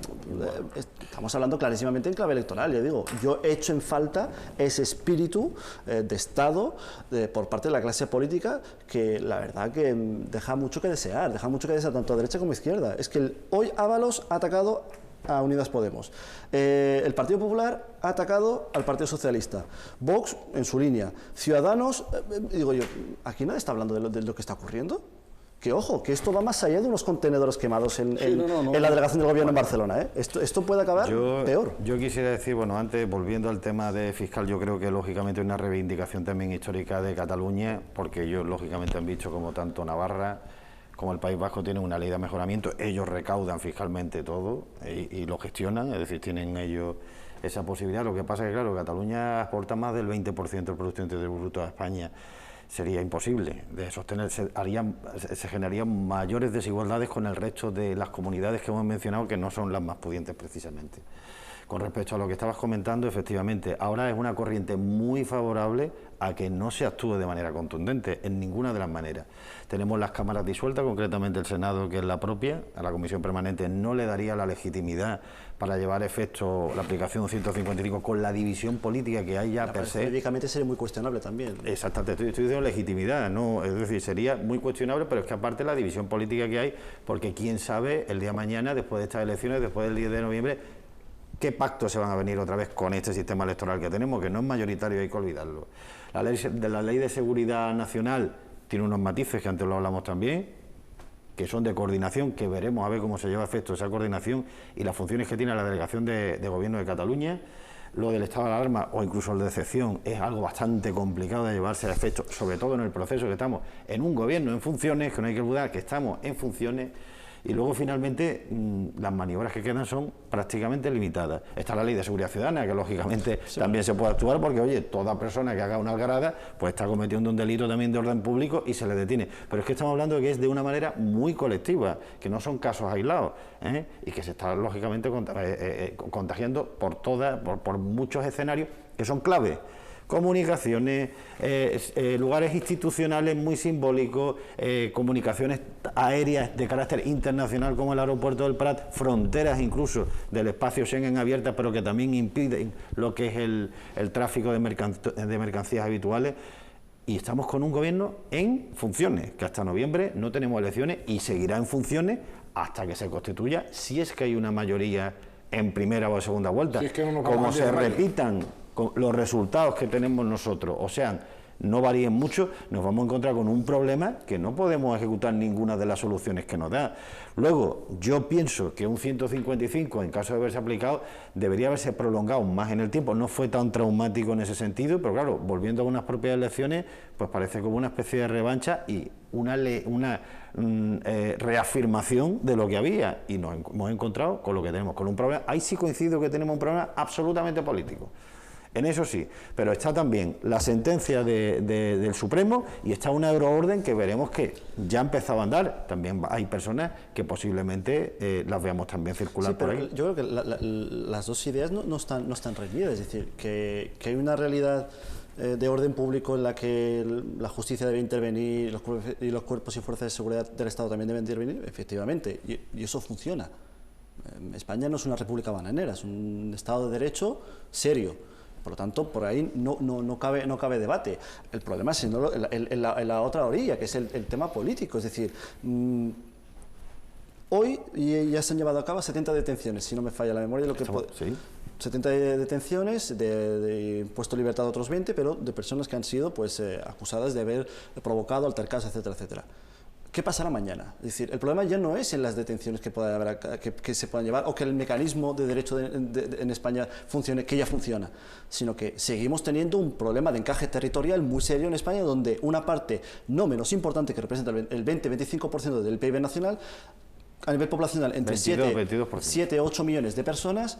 Estamos hablando clarísimamente en clave electoral. Yo digo, yo echo en falta ese espíritu de Estado por parte de la clase política, que la verdad que deja mucho que desear tanto a derecha como a izquierda. Es que hoy Ábalos ha atacado a Unidas Podemos, el Partido Popular ha atacado al Partido Socialista, Vox en su línea, Ciudadanos, digo yo, aquí nadie está hablando de lo que está ocurriendo. Que ojo, que esto va más allá de unos contenedores quemados en la delegación del gobierno en Barcelona, ¿eh? Esto puede acabar peor. Yo quisiera decir, bueno, antes, volviendo al tema de fiscal, yo creo que lógicamente una reivindicación también histórica de Cataluña, porque ellos lógicamente han visto como tanto Navarra como el País Vasco tienen una ley de mejoramiento, ellos recaudan fiscalmente todo y lo gestionan, es decir, tienen ellos esa posibilidad. Lo que pasa es que, claro, Cataluña aporta más del 20% del Producto Interior Bruto a España. Sería imposible de sostener, se generarían mayores desigualdades con el resto de las comunidades que hemos mencionado, que no son las más pudientes precisamente. Con respecto a lo que estabas comentando, efectivamente, ahora es una corriente muy favorable a que no se actúe de manera contundente, en ninguna de las maneras. Tenemos las cámaras disueltas, concretamente el Senado, que es la propia, a la Comisión Permanente no le daría la legitimidad para llevar efecto la aplicación 155 con la división política que hay ya per se. Jurídicamente sería muy cuestionable también. Exactamente, estoy diciendo legitimidad, ¿no? Es decir, sería muy cuestionable, pero es que aparte la división política que hay, porque quién sabe el día de mañana, después de estas elecciones, después del 10 de noviembre, qué pactos se van a venir otra vez con este sistema electoral que tenemos, que no es mayoritario, hay que olvidarlo. La ley de seguridad nacional tiene unos matices que antes lo hablamos también, que son de coordinación, que veremos a ver cómo se lleva a efecto esa coordinación y las funciones que tiene la Delegación de Gobierno de Cataluña. Lo del estado de alarma o incluso el de excepción es algo bastante complicado de llevarse a efecto, sobre todo en el proceso que estamos en un gobierno en funciones, que no hay que olvidar que estamos en funciones. Y luego, finalmente, las maniobras que quedan son prácticamente limitadas. Está la Ley de Seguridad Ciudadana, que lógicamente también se puede actuar porque, oye, toda persona que haga una algarada, pues está cometiendo un delito también de orden público y se le detiene. Pero es que estamos hablando de que es de una manera muy colectiva, que no son casos aislados, y que se está, lógicamente, contagiando por muchos escenarios que son clave comunicaciones, lugares institucionales muy simbólicos, comunicaciones aéreas de carácter internacional como el aeropuerto del Prat, fronteras incluso del espacio Schengen abiertas, pero que también impiden lo que es el tráfico de mercancías habituales. Y estamos con un gobierno en funciones, que hasta noviembre no tenemos elecciones y seguirá en funciones hasta que se constituya, si es que hay una mayoría en primera o segunda vuelta. Si es que no nos como vamos se a repitan los resultados que tenemos nosotros, o sea, no varíen mucho, nos vamos a encontrar con un problema que no podemos ejecutar ninguna de las soluciones que nos da. Luego, yo pienso que un 155, en caso de haberse aplicado, debería haberse prolongado más en el tiempo. No fue tan traumático en ese sentido, pero claro, volviendo a unas propias elecciones, pues parece como una especie de revancha y una reafirmación de lo que había. Y nos hemos encontrado con lo que tenemos, con un problema. Ahí sí coincido que tenemos un problema absolutamente político. En eso sí, pero está también la sentencia del Supremo y está una euroorden que veremos que ya ha empezado a andar. También hay personas que posiblemente las veamos también circular por ahí. Yo creo que las dos ideas no están reñidas, es decir, que hay una realidad de orden público en la que la justicia debe intervenir y los cuerpos y fuerzas de seguridad del Estado también deben intervenir, efectivamente, y eso funciona. España no es una república bananera, es un Estado de Derecho serio. Por lo tanto, por ahí no cabe debate. El problema es en la otra orilla, que es el tema político. Es decir, hoy ya se han llevado a cabo 70 detenciones, si no me falla la memoria. 70 detenciones, de puesto en libertad a otros 20, pero de personas que han sido pues, acusadas de haber provocado altercados, etcétera, etcétera. ¿Qué pasará mañana? Es decir, el problema ya no es en las detenciones que se puedan llevar o que el mecanismo de derecho en España funcione, que ya funciona, sino que seguimos teniendo un problema de encaje territorial muy serio en España, donde una parte no menos importante, que representa el 20-25% del PIB nacional, a nivel poblacional entre 7 o 8 millones de personas,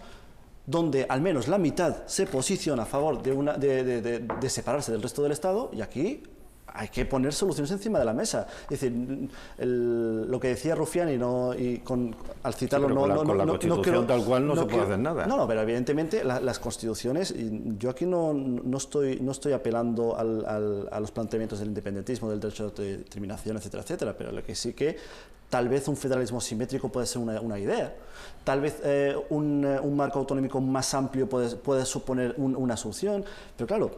donde al menos la mitad se posiciona a favor de separarse del resto del Estado, y aquí hay que poner soluciones encima de la mesa. Es decir, lo que decía Rufián al citarlo, sí, con la Constitución tal cual no se puede hacer nada. No, pero evidentemente las constituciones, y yo aquí no estoy apelando a los planteamientos del independentismo, del derecho de determinación, etcétera, etcétera, pero lo que sí que tal vez un federalismo simétrico puede ser una idea, tal vez un marco autonómico más amplio puede suponer una solución, pero claro,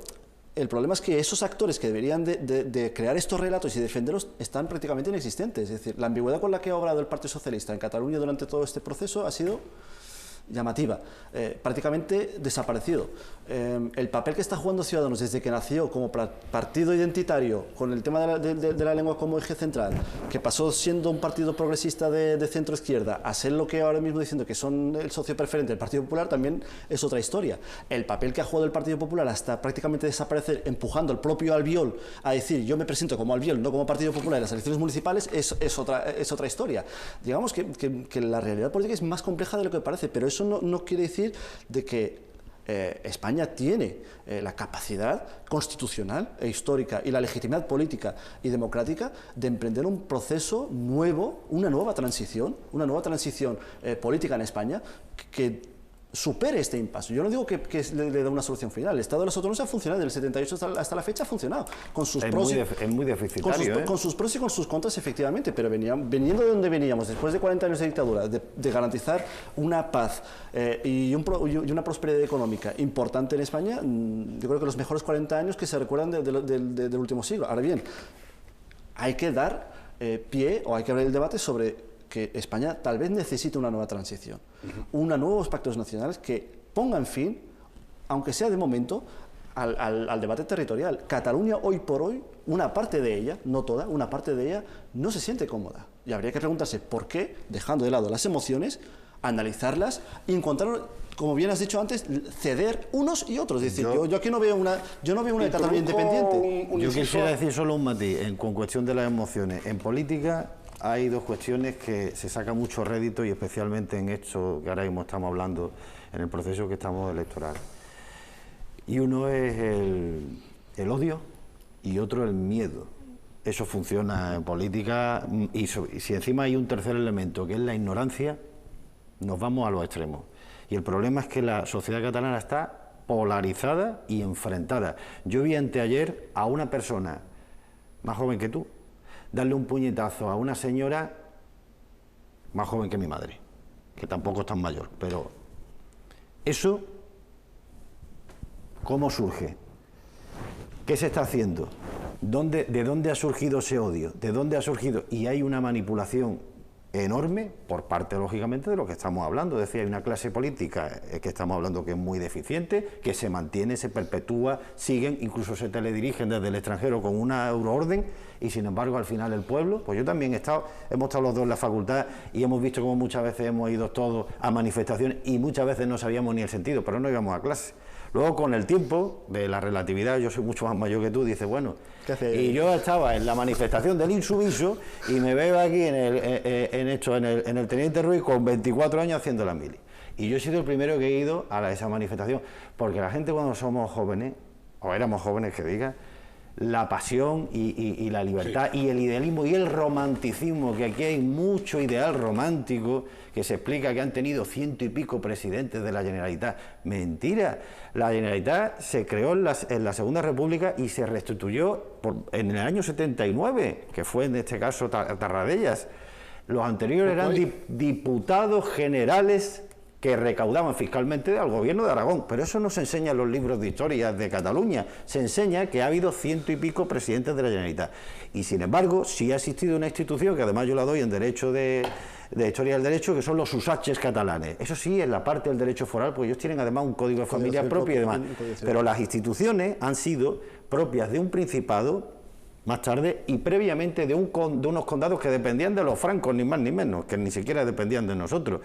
el problema es que esos actores que deberían de crear estos relatos y defenderlos están prácticamente inexistentes. Es decir, la ambigüedad con la que ha obrado el Partido Socialista en Cataluña durante todo este proceso ha sido llamativa, prácticamente desaparecido. El papel que está jugando Ciudadanos desde que nació como partido identitario, con el tema de la lengua como eje central, que pasó siendo un partido progresista de centro izquierda a ser lo que ahora mismo diciendo que son el socio preferente del Partido Popular, también es otra historia. El papel que ha jugado el Partido Popular hasta prácticamente desaparecer, empujando al propio Albiol a decir yo me presento como Albiol, no como Partido Popular en las elecciones municipales, es otra historia. Digamos que la realidad política es más compleja de lo que parece, pero eso no quiere decir de que España tiene la capacidad constitucional e histórica y la legitimidad política y democrática de emprender un proceso nuevo, una nueva transición política en España que supere este impasse. Yo no digo que le dé una solución final. El Estado de las Autonomías ha funcionado desde el 78 hasta la fecha, ha funcionado. Con sus pros, es muy deficitario. Con sus pros y con sus contras, efectivamente, pero viniendo de donde veníamos, después de 40 años de dictadura, de garantizar una paz y una prosperidad económica importante en España, yo creo que los mejores 40 años que se recuerdan del último siglo. Ahora bien, hay que dar pie o hay que abrir el debate sobre que España tal vez necesite una nueva transición, nuevos pactos nacionales que pongan fin, aunque sea de momento, al debate territorial. Cataluña hoy por hoy, una parte de ella, no toda, una parte de ella no se siente cómoda. Y habría que preguntarse por qué, dejando de lado las emociones, analizarlas y encontrar, como bien has dicho antes, ceder unos y otros. Es decir, yo aquí no veo una Cataluña independiente. Yo quisiera decir solo un matiz con cuestión de las emociones. En política hay dos cuestiones que se saca mucho rédito, y especialmente en esto que ahora mismo estamos hablando, en el proceso que estamos electoral. Y uno es el odio y otro el miedo. Eso funciona en política, y si encima hay un tercer elemento, que es la ignorancia, nos vamos a los extremos. Y el problema es que la sociedad catalana está polarizada y enfrentada. Yo vi anteayer a una persona más joven que tú darle un puñetazo a una señora más joven que mi madre, que tampoco es tan mayor, pero eso, ¿cómo surge? ¿Qué se está haciendo? ¿De dónde ha surgido ese odio? ¿De dónde ha surgido? Y hay una manipulación enorme por parte, lógicamente, de lo que estamos hablando. Es decir, hay una clase política que estamos hablando que es muy deficiente, que se mantiene, se perpetúa, siguen, incluso se teledirigen desde el extranjero con una euroorden, y sin embargo, al final el pueblo, pues yo también hemos estado los dos en la facultad y hemos visto cómo muchas veces hemos ido todos a manifestaciones y muchas veces no sabíamos ni el sentido, pero no íbamos a clase. Luego, con el tiempo de la relatividad, yo soy mucho más mayor que tú, dices, bueno, y yo estaba en la manifestación del Insumiso y me veo aquí en el Teniente Ruiz con 24 años haciendo la mili. Y yo he sido el primero que he ido a esa manifestación, porque la gente cuando somos jóvenes, o éramos jóvenes que diga, la pasión y la libertad, sí, y el idealismo y el romanticismo, que aquí hay mucho ideal romántico, que se explica que han tenido 100 y pico presidentes de la Generalitat. Mentira, la Generalitat se creó en la Segunda República y se restituyó en el año 79, que fue en este caso Tarradellas. Los anteriores eran diputados generales que recaudaban fiscalmente al gobierno de Aragón, pero eso no se enseña en los libros de historia de Cataluña, se enseña que ha habido 100 y pico presidentes de la Generalitat, y sin embargo sí ha existido una institución, que además yo la doy en derecho de historia del derecho, que son los usatges catalanes. Eso sí, en la parte del derecho foral, porque ellos tienen además un código de familia propio y demás, pero las instituciones han sido propias de un principado, más tarde, y previamente de unos condados que dependían de los francos, ni más ni menos, que ni siquiera dependían de nosotros.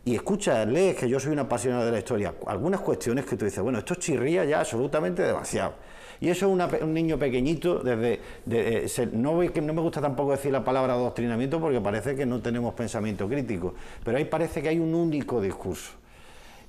Y escucha, lees, que yo soy un apasionado de la historia, algunas cuestiones que tú dices, bueno, esto chirría ya absolutamente demasiado. Y eso es un niño pequeñito, no me gusta tampoco decir la palabra adoctrinamiento, porque parece que no tenemos pensamiento crítico, pero ahí parece que hay un único discurso.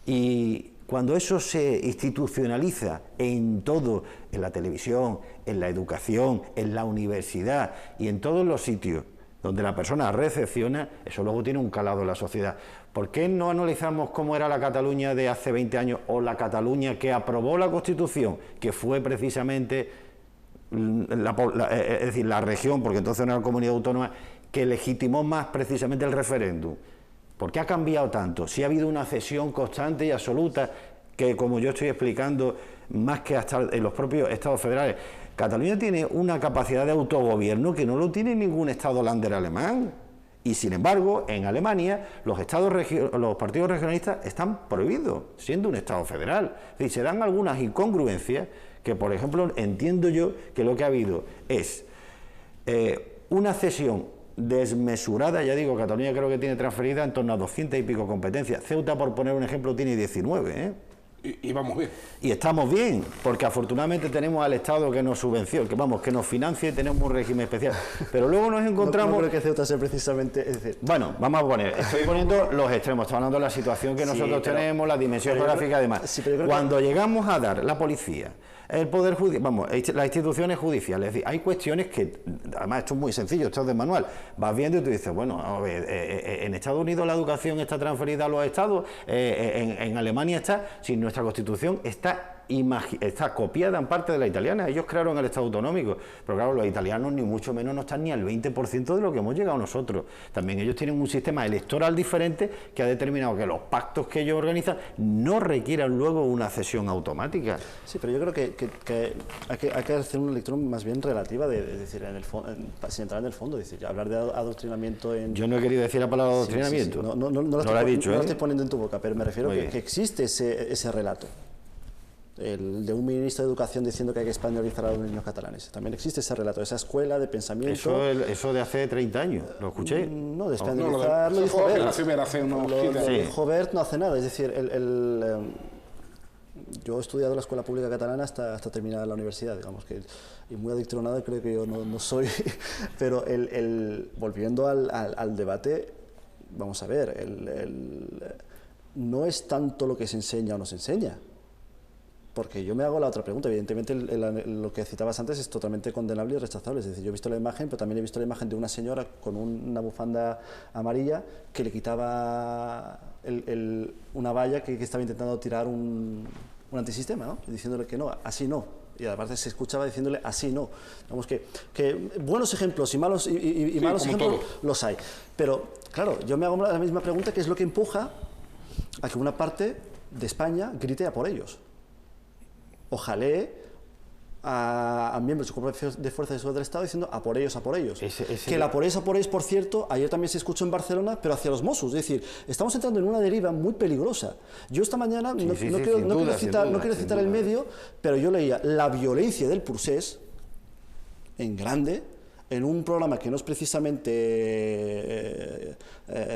Y cuando eso se institucionaliza en todo, en la televisión, en la educación, en la universidad y en todos los sitios donde la persona recepciona, eso luego tiene un calado en la sociedad. ¿Por qué no analizamos cómo era la Cataluña de hace 20 años o la que aprobó la Constitución, que fue precisamente es decir, la región, porque entonces no era comunidad autónoma, que legitimó más precisamente el referéndum? ¿Por qué ha cambiado tanto? Si ha habido una cesión constante y absoluta, que como yo estoy explicando, más que hasta en los propios estados federales. Cataluña tiene una capacidad de autogobierno que no lo tiene ningún estado lander alemán. Y sin embargo, en Alemania, los partidos regionalistas están prohibidos, siendo un estado federal. Es decir, se dan algunas incongruencias que, por ejemplo, entiendo yo que lo que ha habido es una cesión desmesurada. Ya digo, Cataluña creo que tiene transferida en torno a 200 y pico competencias. Ceuta, por poner un ejemplo, tiene 19, ¿eh? Y vamos bien. Y estamos bien, porque afortunadamente tenemos al Estado que nos subvenciona, que nos financia, y tenemos un régimen especial. Pero luego nos encontramos... No creo que Ceuta sea precisamente... Es decir, bueno, vamos a poner, estoy poniendo los extremos, estoy hablando de la situación que nosotros tenemos, la dimensión geográfica y demás. Sí, cuando llegamos a dar la policía, el Poder Judicial, las instituciones judiciales, es decir, hay cuestiones que, además esto es muy sencillo, esto es de manual, vas viendo y tú dices, bueno, a ver, en Estados Unidos la educación está transferida a los estados, en Alemania está, si nuestra Constitución está copiada en parte de la italiana. Ellos crearon el Estado autonómico, pero claro, los italianos ni mucho menos no están ni al 20% de lo que hemos llegado nosotros. También ellos tienen un sistema electoral diferente que ha determinado que los pactos que ellos organizan no requieran luego una cesión automática. Sí, pero yo creo que hay que hacer una lectura más bien relativa, es decir, sin entrar en el fondo, es decir, hablar de adoctrinamiento en... Yo no he querido decir la palabra adoctrinamiento. Sí. No lo he dicho, no lo estoy poniendo en tu boca, pero me refiero que existe ese relato. El de un ministro de Educación diciendo que hay que españolizar a los niños catalanes. También existe ese relato, esa escuela de pensamiento... Eso de hace 30 años, ¿lo escuché? No, de españolizar lo dijo Bert. Dijo Bert no hace nada, es decir, yo he estudiado la escuela pública catalana hasta terminar la universidad, digamos, y muy adoctrinado creo que yo no soy, pero volviendo al debate, vamos a ver, no es tanto lo que se enseña o no se enseña. Porque yo me hago la otra pregunta, evidentemente lo que citabas antes es totalmente condenable y rechazable, es decir, yo he visto la imagen, pero también he visto la imagen de una señora con una bufanda amarilla que le quitaba una valla que estaba intentando tirar un un antisistema, ¿no? Diciéndole que no, así no. Y aparte se escuchaba diciéndole así no. Digamos que buenos ejemplos y malos, y malos ejemplos los hay. Pero, claro, yo me hago la misma pregunta, que es lo que empuja a que una parte de España grite a por ellos. Ojalá a miembros de cuerpo de fuerza de seguridad del Estado diciendo a por ellos, a por ellos. Que el a por ellos, por cierto, ayer también se escuchó en Barcelona, pero hacia los Mossos. Es decir, estamos entrando en una deriva muy peligrosa. Yo esta mañana, no quiero citar el medio, pero yo leía la violencia del Procés en grande, en un programa que no es precisamente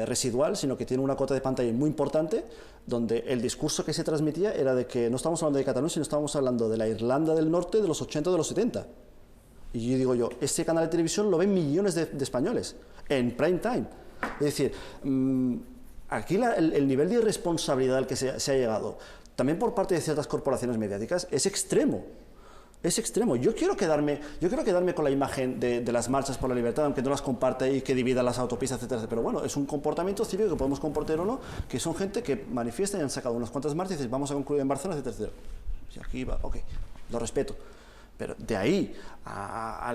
residual, sino que tiene una cota de pantalla muy importante, donde el discurso que se transmitía era de que no estamos hablando de Cataluña, sino estamos hablando de la Irlanda del Norte de los 80 o de los 70. Y yo digo este canal de televisión lo ven millones de españoles, en prime time. Es decir, aquí el nivel de irresponsabilidad al que se ha llegado, también por parte de ciertas corporaciones mediáticas, es extremo. Es extremo. Yo quiero quedarme con la imagen de las marchas por la libertad, aunque no las comparte y que dividan las autopistas, etcétera. Pero bueno, es un comportamiento cívico que podemos compartir o no, que son gente que manifiesta y han sacado unas cuantas marchas y dicen, vamos a concluir en Barcelona, etcétera, etcétera. Si aquí va, ok, lo respeto. Pero de ahí a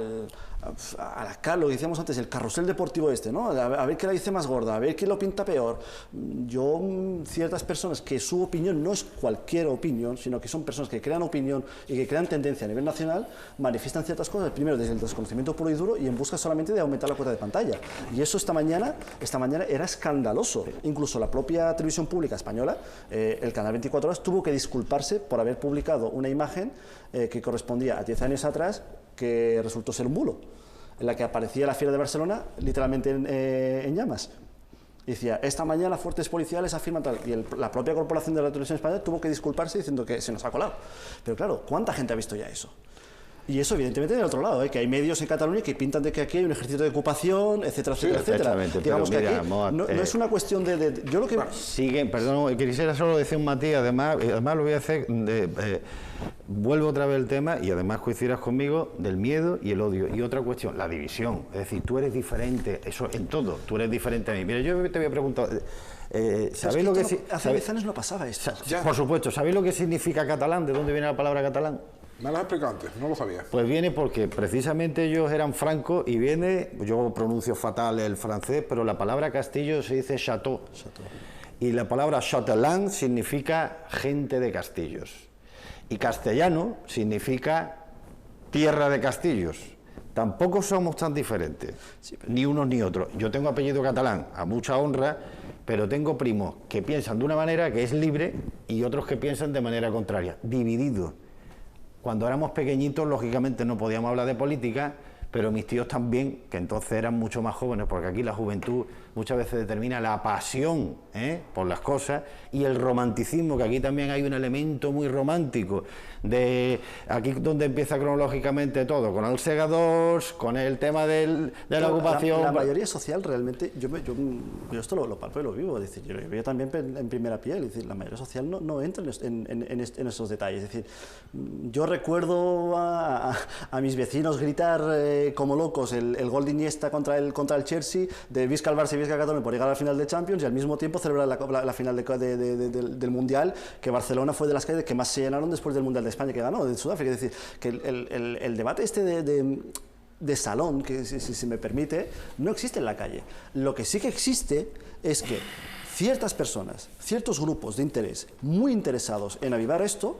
lo que decíamos antes, el carrusel deportivo ¿no? A ver qué la dice más gorda, a ver quién lo pinta peor. Ciertas personas que su opinión no es cualquier opinión, sino que son personas que crean opinión y que crean tendencia a nivel nacional, manifiestan ciertas cosas, primero desde el desconocimiento puro y duro y en busca solamente de aumentar la cuota de pantalla. Y eso esta mañana era escandaloso. Incluso la propia televisión pública española, el canal 24 Horas, tuvo que disculparse por haber publicado una imagen que correspondía a 10 años atrás, que resultó ser un bulo, en la que aparecía la Fiera de Barcelona literalmente en llamas. Y decía, esta mañana fuerzas policiales afirman tal, y la propia corporación de la televisión española tuvo que disculparse diciendo que se nos ha colado. Pero claro, ¿cuánta gente ha visto ya eso? Y eso evidentemente del otro lado, que hay medios en Cataluña que pintan de que aquí hay un ejército de ocupación, etcétera, etcétera, etcétera. Digamos que aquí no es una cuestión de yo lo que... Perdón, quisiera solo decir un matiz, además lo voy a hacer... vuelvo otra vez al tema, y además coincidirás conmigo, del miedo y el odio. Y otra cuestión, la división. Es decir, tú eres diferente, eso en todo, tú eres diferente a mí. Mira, yo te voy a preguntar, ¿sabéis lo que... Hace 10 años no pasaba esto. Por supuesto, ¿sabéis lo que significa catalán? ¿De dónde viene la palabra catalán? Me lo has explicado antes, no lo sabía. Pues viene porque precisamente ellos eran francos y viene, yo pronuncio fatal el francés, pero la palabra castillo se dice château. Y la palabra châtelain significa gente de castillos. Y castellano significa tierra de castillos. Tampoco somos tan diferentes, ni unos ni otros. Yo tengo apellido catalán, a mucha honra, pero tengo primos que piensan de una manera que es libre y otros que piensan de manera contraria, divididos. Cuando éramos pequeñitos, lógicamente no podíamos hablar de política, pero mis tíos también, que entonces eran mucho más jóvenes, porque aquí la juventud muchas veces determina la pasión por las cosas y el romanticismo, que aquí también hay un elemento muy romántico, de aquí donde empieza cronológicamente todo, con el segador, con el tema de la ocupación... La mayoría social realmente, yo esto lo palpo y lo vivo, es decir, yo lo veo también en primera piel, es decir, la mayoría social no entra en esos detalles, es decir, yo recuerdo a mis vecinos gritar como locos el gol de Iniesta contra el Chelsea, de Visca el Barça y Visca Cataluña por llegar a la final de Champions, y al mismo tiempo celebrar la final del Mundial, que Barcelona fue de las calles que más se llenaron después del Mundial de España que ganó, de Sudáfrica. Es decir, que el debate de salón, que si me permite, no existe en la calle. Lo que sí que existe es que ciertas personas, ciertos grupos de interés muy interesados en avivar esto,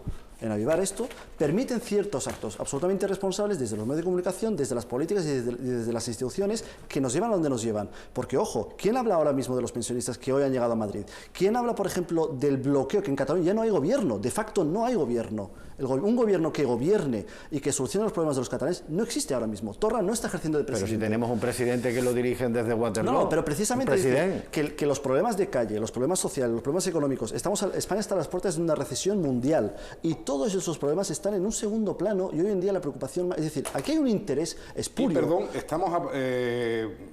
permiten ciertos actos absolutamente responsables desde los medios de comunicación, desde las políticas y desde las instituciones que nos llevan a donde nos llevan. Porque, ojo, ¿quién habla ahora mismo de los pensionistas que hoy han llegado a Madrid? ¿Quién habla, por ejemplo, del bloqueo, que en Cataluña ya no hay gobierno? De facto no hay gobierno. Un gobierno que gobierne y que solucione los problemas de los catalanes no existe ahora mismo. Torra no está ejerciendo de presidente. Pero si tenemos un presidente que lo dirigen desde Waterloo. No, pero precisamente dice que los problemas de calle, los problemas sociales, los problemas económicos, España está a las puertas de una recesión mundial y todos esos problemas están en un segundo plano, y hoy en día la preocupación, es decir, aquí hay un interés espurio. Y perdón, estamos,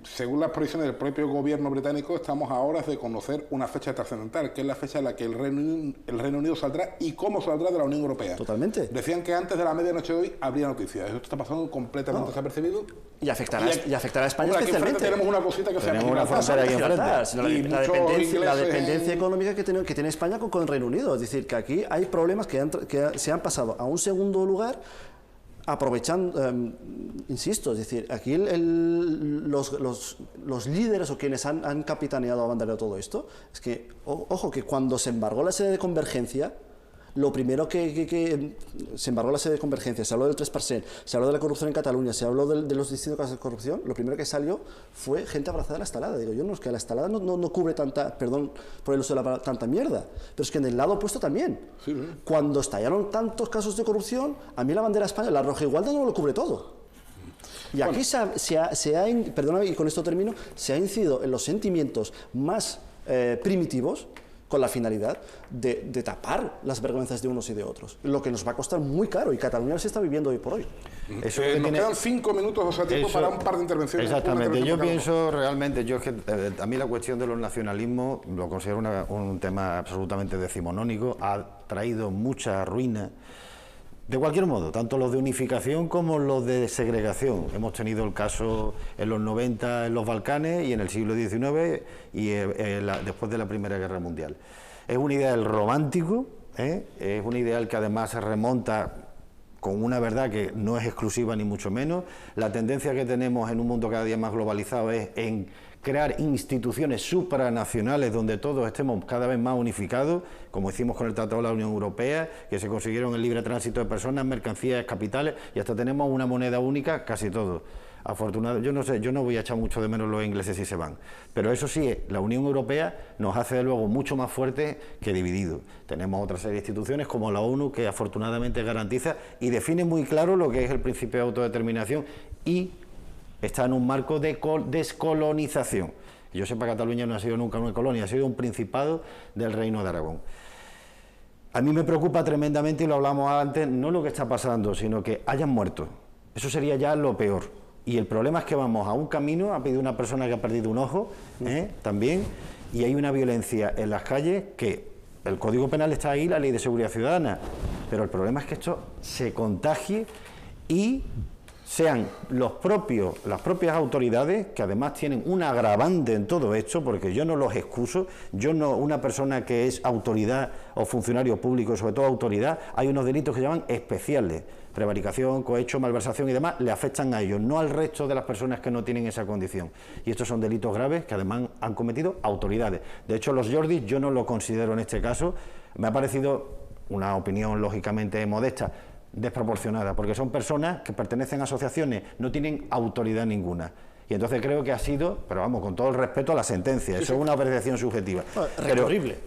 según las proyecciones del propio gobierno británico, estamos a horas de conocer una fecha trascendental, que es la fecha en la que el Reino Unido saldrá y cómo saldrá de la Unión Europea. Totalmente. totalmente. Decían que antes de la medianoche de hoy habría noticias. Esto está pasando completamente desapercibido. Y afectará a España Hombre, especialmente. Aquí tenemos una cosita que tenemos una frontera aquí enfrente. La dependencia económica que tiene España con el Reino Unido. Es decir, que aquí hay problemas que se han pasado a un segundo lugar, aprovechando, insisto, es decir, aquí los líderes o quienes han capitaneado, abanderado todo esto, es que, ojo, que cuando se embargó la sede de Convergencia, lo primero que se embargó la sede de Convergencia, se habló del 3%, se habló de la corrupción en Cataluña, se habló de los distintos casos de corrupción, lo primero que salió fue gente abrazada a la estalada. Digo yo, no, es que la estalada no cubre tanta, perdón por el uso de la palabra, tanta mierda, pero es que en el lado opuesto también. Sí. Cuando estallaron tantos casos de corrupción, a mí la bandera española, la roja igualdad no lo cubre todo. Y aquí perdóname, y con esto termino, se ha incidido en los sentimientos más primitivos, con la finalidad de tapar las vergüenzas de unos y de otros, lo que nos va a costar muy caro, y Cataluña se está viviendo hoy por hoy. Nos quedan 5 minutos, o sea, tiempo para un par de intervenciones. Exactamente, yo pienso realmente, a mí la cuestión de los nacionalismos lo considero un tema absolutamente decimonónico, ha traído mucha ruina. De cualquier modo, tanto los de unificación como los de segregación. Hemos tenido el caso en los 90 en los Balcanes y en el siglo XIX y después de la Primera Guerra Mundial. Es un ideal romántico, es un ideal que además se remonta con una verdad que no es exclusiva ni mucho menos. La tendencia que tenemos en un mundo cada día más globalizado es en crear instituciones supranacionales donde todos estemos cada vez más unificados, como hicimos con el Tratado de la Unión Europea, que se consiguieron el libre tránsito de personas, mercancías, capitales, y hasta tenemos una moneda única, casi todo. Afortunadamente, yo no sé, yo no voy a echar mucho de menos los ingleses si se van, pero eso sí, la Unión Europea nos hace de luego mucho más fuertes que divididos. Tenemos otra serie de instituciones como la ONU que afortunadamente garantiza y define muy claro lo que es el principio de autodeterminación y está en un marco de descolonización. Yo sepa, Cataluña no ha sido nunca una colonia, ha sido un principado del Reino de Aragón. A mí me preocupa tremendamente, y lo hablamos antes, no lo que está pasando, sino que hayan muerto. Eso sería ya lo peor. Y el problema es que vamos a un camino, ha pedido una persona que ha perdido un ojo, también, y hay una violencia en las calles que el Código Penal está ahí, la Ley de Seguridad Ciudadana, pero el problema es que esto se contagie y sean las propias autoridades, que además tienen un agravante en todo esto, porque yo no los excuso, una persona que es autoridad o funcionario público, sobre todo autoridad, hay unos delitos que se llaman especiales, prevaricación, cohecho, malversación y demás, le afectan a ellos, no al resto de las personas que no tienen esa condición. Y estos son delitos graves que además han cometido autoridades. De hecho, los Jordis yo no lo considero en este caso, me ha parecido una opinión lógicamente modesta, desproporcionada, porque son personas que pertenecen a asociaciones, no tienen autoridad ninguna. Y entonces creo que ha sido, pero vamos, con todo el respeto a la sentencia, eso es una apreciación subjetiva. Recurrible.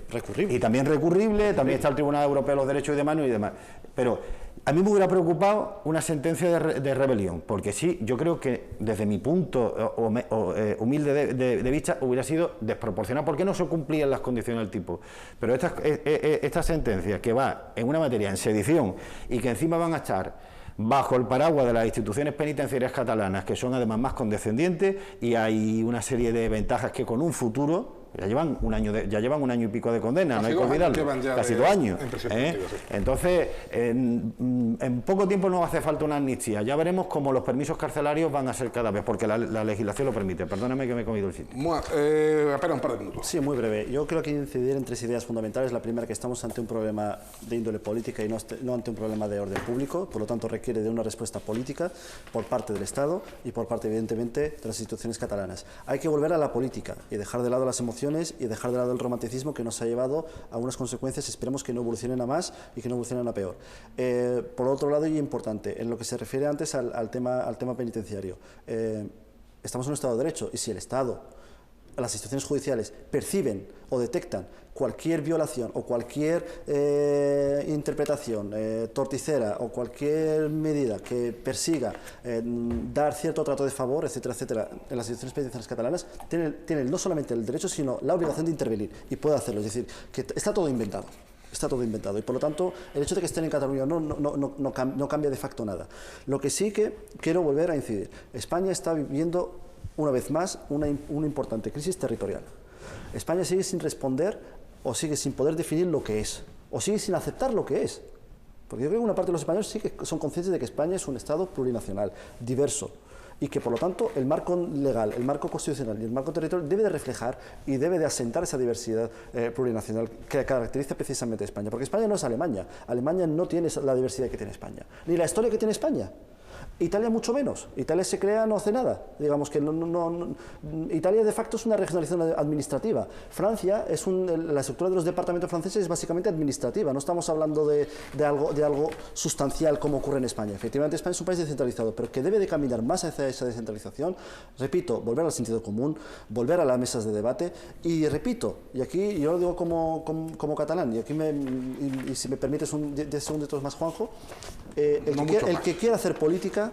Y también recurrible, también está el Tribunal Europeo de los Derechos Humanos y demás. Pero a mí me hubiera preocupado una sentencia de rebelión, porque sí, yo creo que desde mi punto humilde de vista hubiera sido desproporcionada, porque no se cumplían las condiciones del tipo. Pero esta sentencia que va en una materia en sedición y que encima van a estar bajo el paraguas de las instituciones penitenciarias catalanas, que son además más condescendientes, y hay una serie de ventajas que con un futuro, ya llevan un año y pico de condena, no hay que olvidarlo, casi 2 años. Entonces, en poco tiempo no hace falta una amnistía, ya veremos cómo los permisos carcelarios van a ser cada vez, porque la legislación lo permite. Perdóname que me he comido el sitio. Espera un par de minutos. Sí, muy breve. Yo creo que hay que incidir en 3 ideas fundamentales. La primera, que estamos ante un problema de índole política y no ante un problema de orden público, por lo tanto requiere de una respuesta política por parte del Estado y por parte, evidentemente, de las instituciones catalanas. Hay que volver a la política y dejar de lado las emociones y dejar de lado el romanticismo que nos ha llevado a unas consecuencias, esperemos que no evolucionen a más y que no evolucionen a peor. Por otro lado, y importante, en lo que se refiere antes al tema penitenciario, estamos en un Estado de Derecho, y si el Estado, las instituciones judiciales perciben o detectan cualquier violación o cualquier interpretación torticera o cualquier medida que persiga dar cierto trato de favor, etcétera, etcétera, en las instituciones penitenciarias catalanas, tienen no solamente el derecho, sino la obligación de intervenir, y puede hacerlo. Es decir, que está todo inventado. Está todo inventado, y por lo tanto el hecho de que estén en Cataluña no cambia de facto nada. Lo que sí que quiero volver a incidir: España está viviendo una vez más una importante crisis territorial. España sigue sin responder, o sigue sin poder definir lo que es, o sigue sin aceptar lo que es. Porque yo creo que una parte de los españoles sí que son conscientes de que España es un Estado plurinacional, diverso, y que por lo tanto el marco legal, el marco constitucional y el marco territorial debe de reflejar y debe de asentar esa diversidad plurinacional que caracteriza precisamente a España. Porque España no es Alemania. Alemania no tiene la diversidad que tiene España, ni la historia que tiene España. Italia mucho menos. Italia se crea no hace nada. Digamos que Italia de facto es una regionalización administrativa. Francia es la estructura de los departamentos franceses es básicamente administrativa. No estamos hablando de algo sustancial como ocurre en España. Efectivamente, España es un país descentralizado, pero que debe de caminar más hacia esa descentralización. Repito, volver al sentido común, volver a las mesas de debate y repito, y aquí yo lo digo como catalán, y aquí y si me permites 10 segundos más, Juanjo, el que quiera hacer política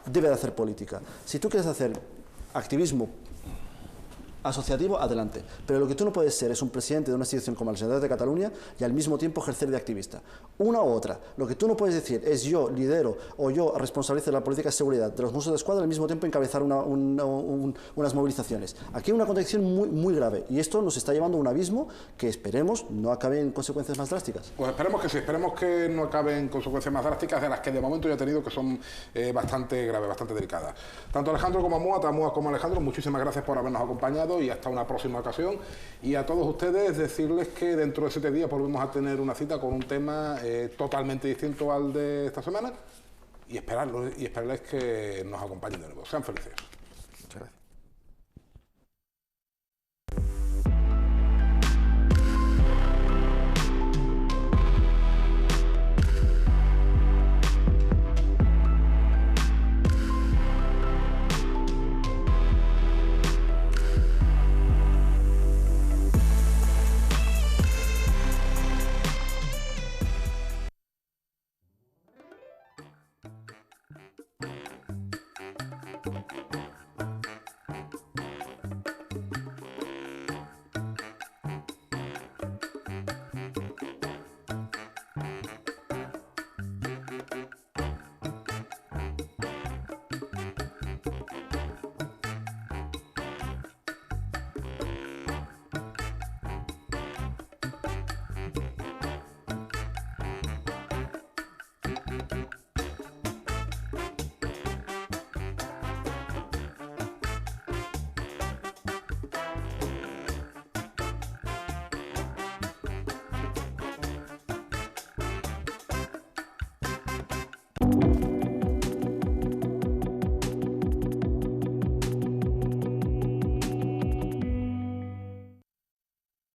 debe de hacer política. Si tú quieres hacer activismo asociativo, adelante. Pero lo que tú no puedes ser es un presidente de una institución como la Generalitat de Cataluña y al mismo tiempo ejercer de activista. Una u otra. Lo que tú no puedes decir es yo lidero o yo responsabilizo de la política de seguridad de los Mossos d'Esquadra y al mismo tiempo encabezar unas movilizaciones. Aquí hay una contradicción muy grave y esto nos está llevando a un abismo que esperemos no acabe en consecuencias más drásticas. Pues esperemos que sí, esperemos que no acabe en consecuencias más drásticas de las que de momento ya he tenido, que son bastante graves, bastante delicadas. Tanto Alejandro como Mua, tanto Mua como Alejandro, muchísimas gracias por habernos acompañado y hasta una próxima ocasión. Y a todos ustedes decirles que dentro de 7 días volvemos a tener una cita con un tema totalmente distinto al de esta semana y esperarles que nos acompañen de nuevo. Sean felices.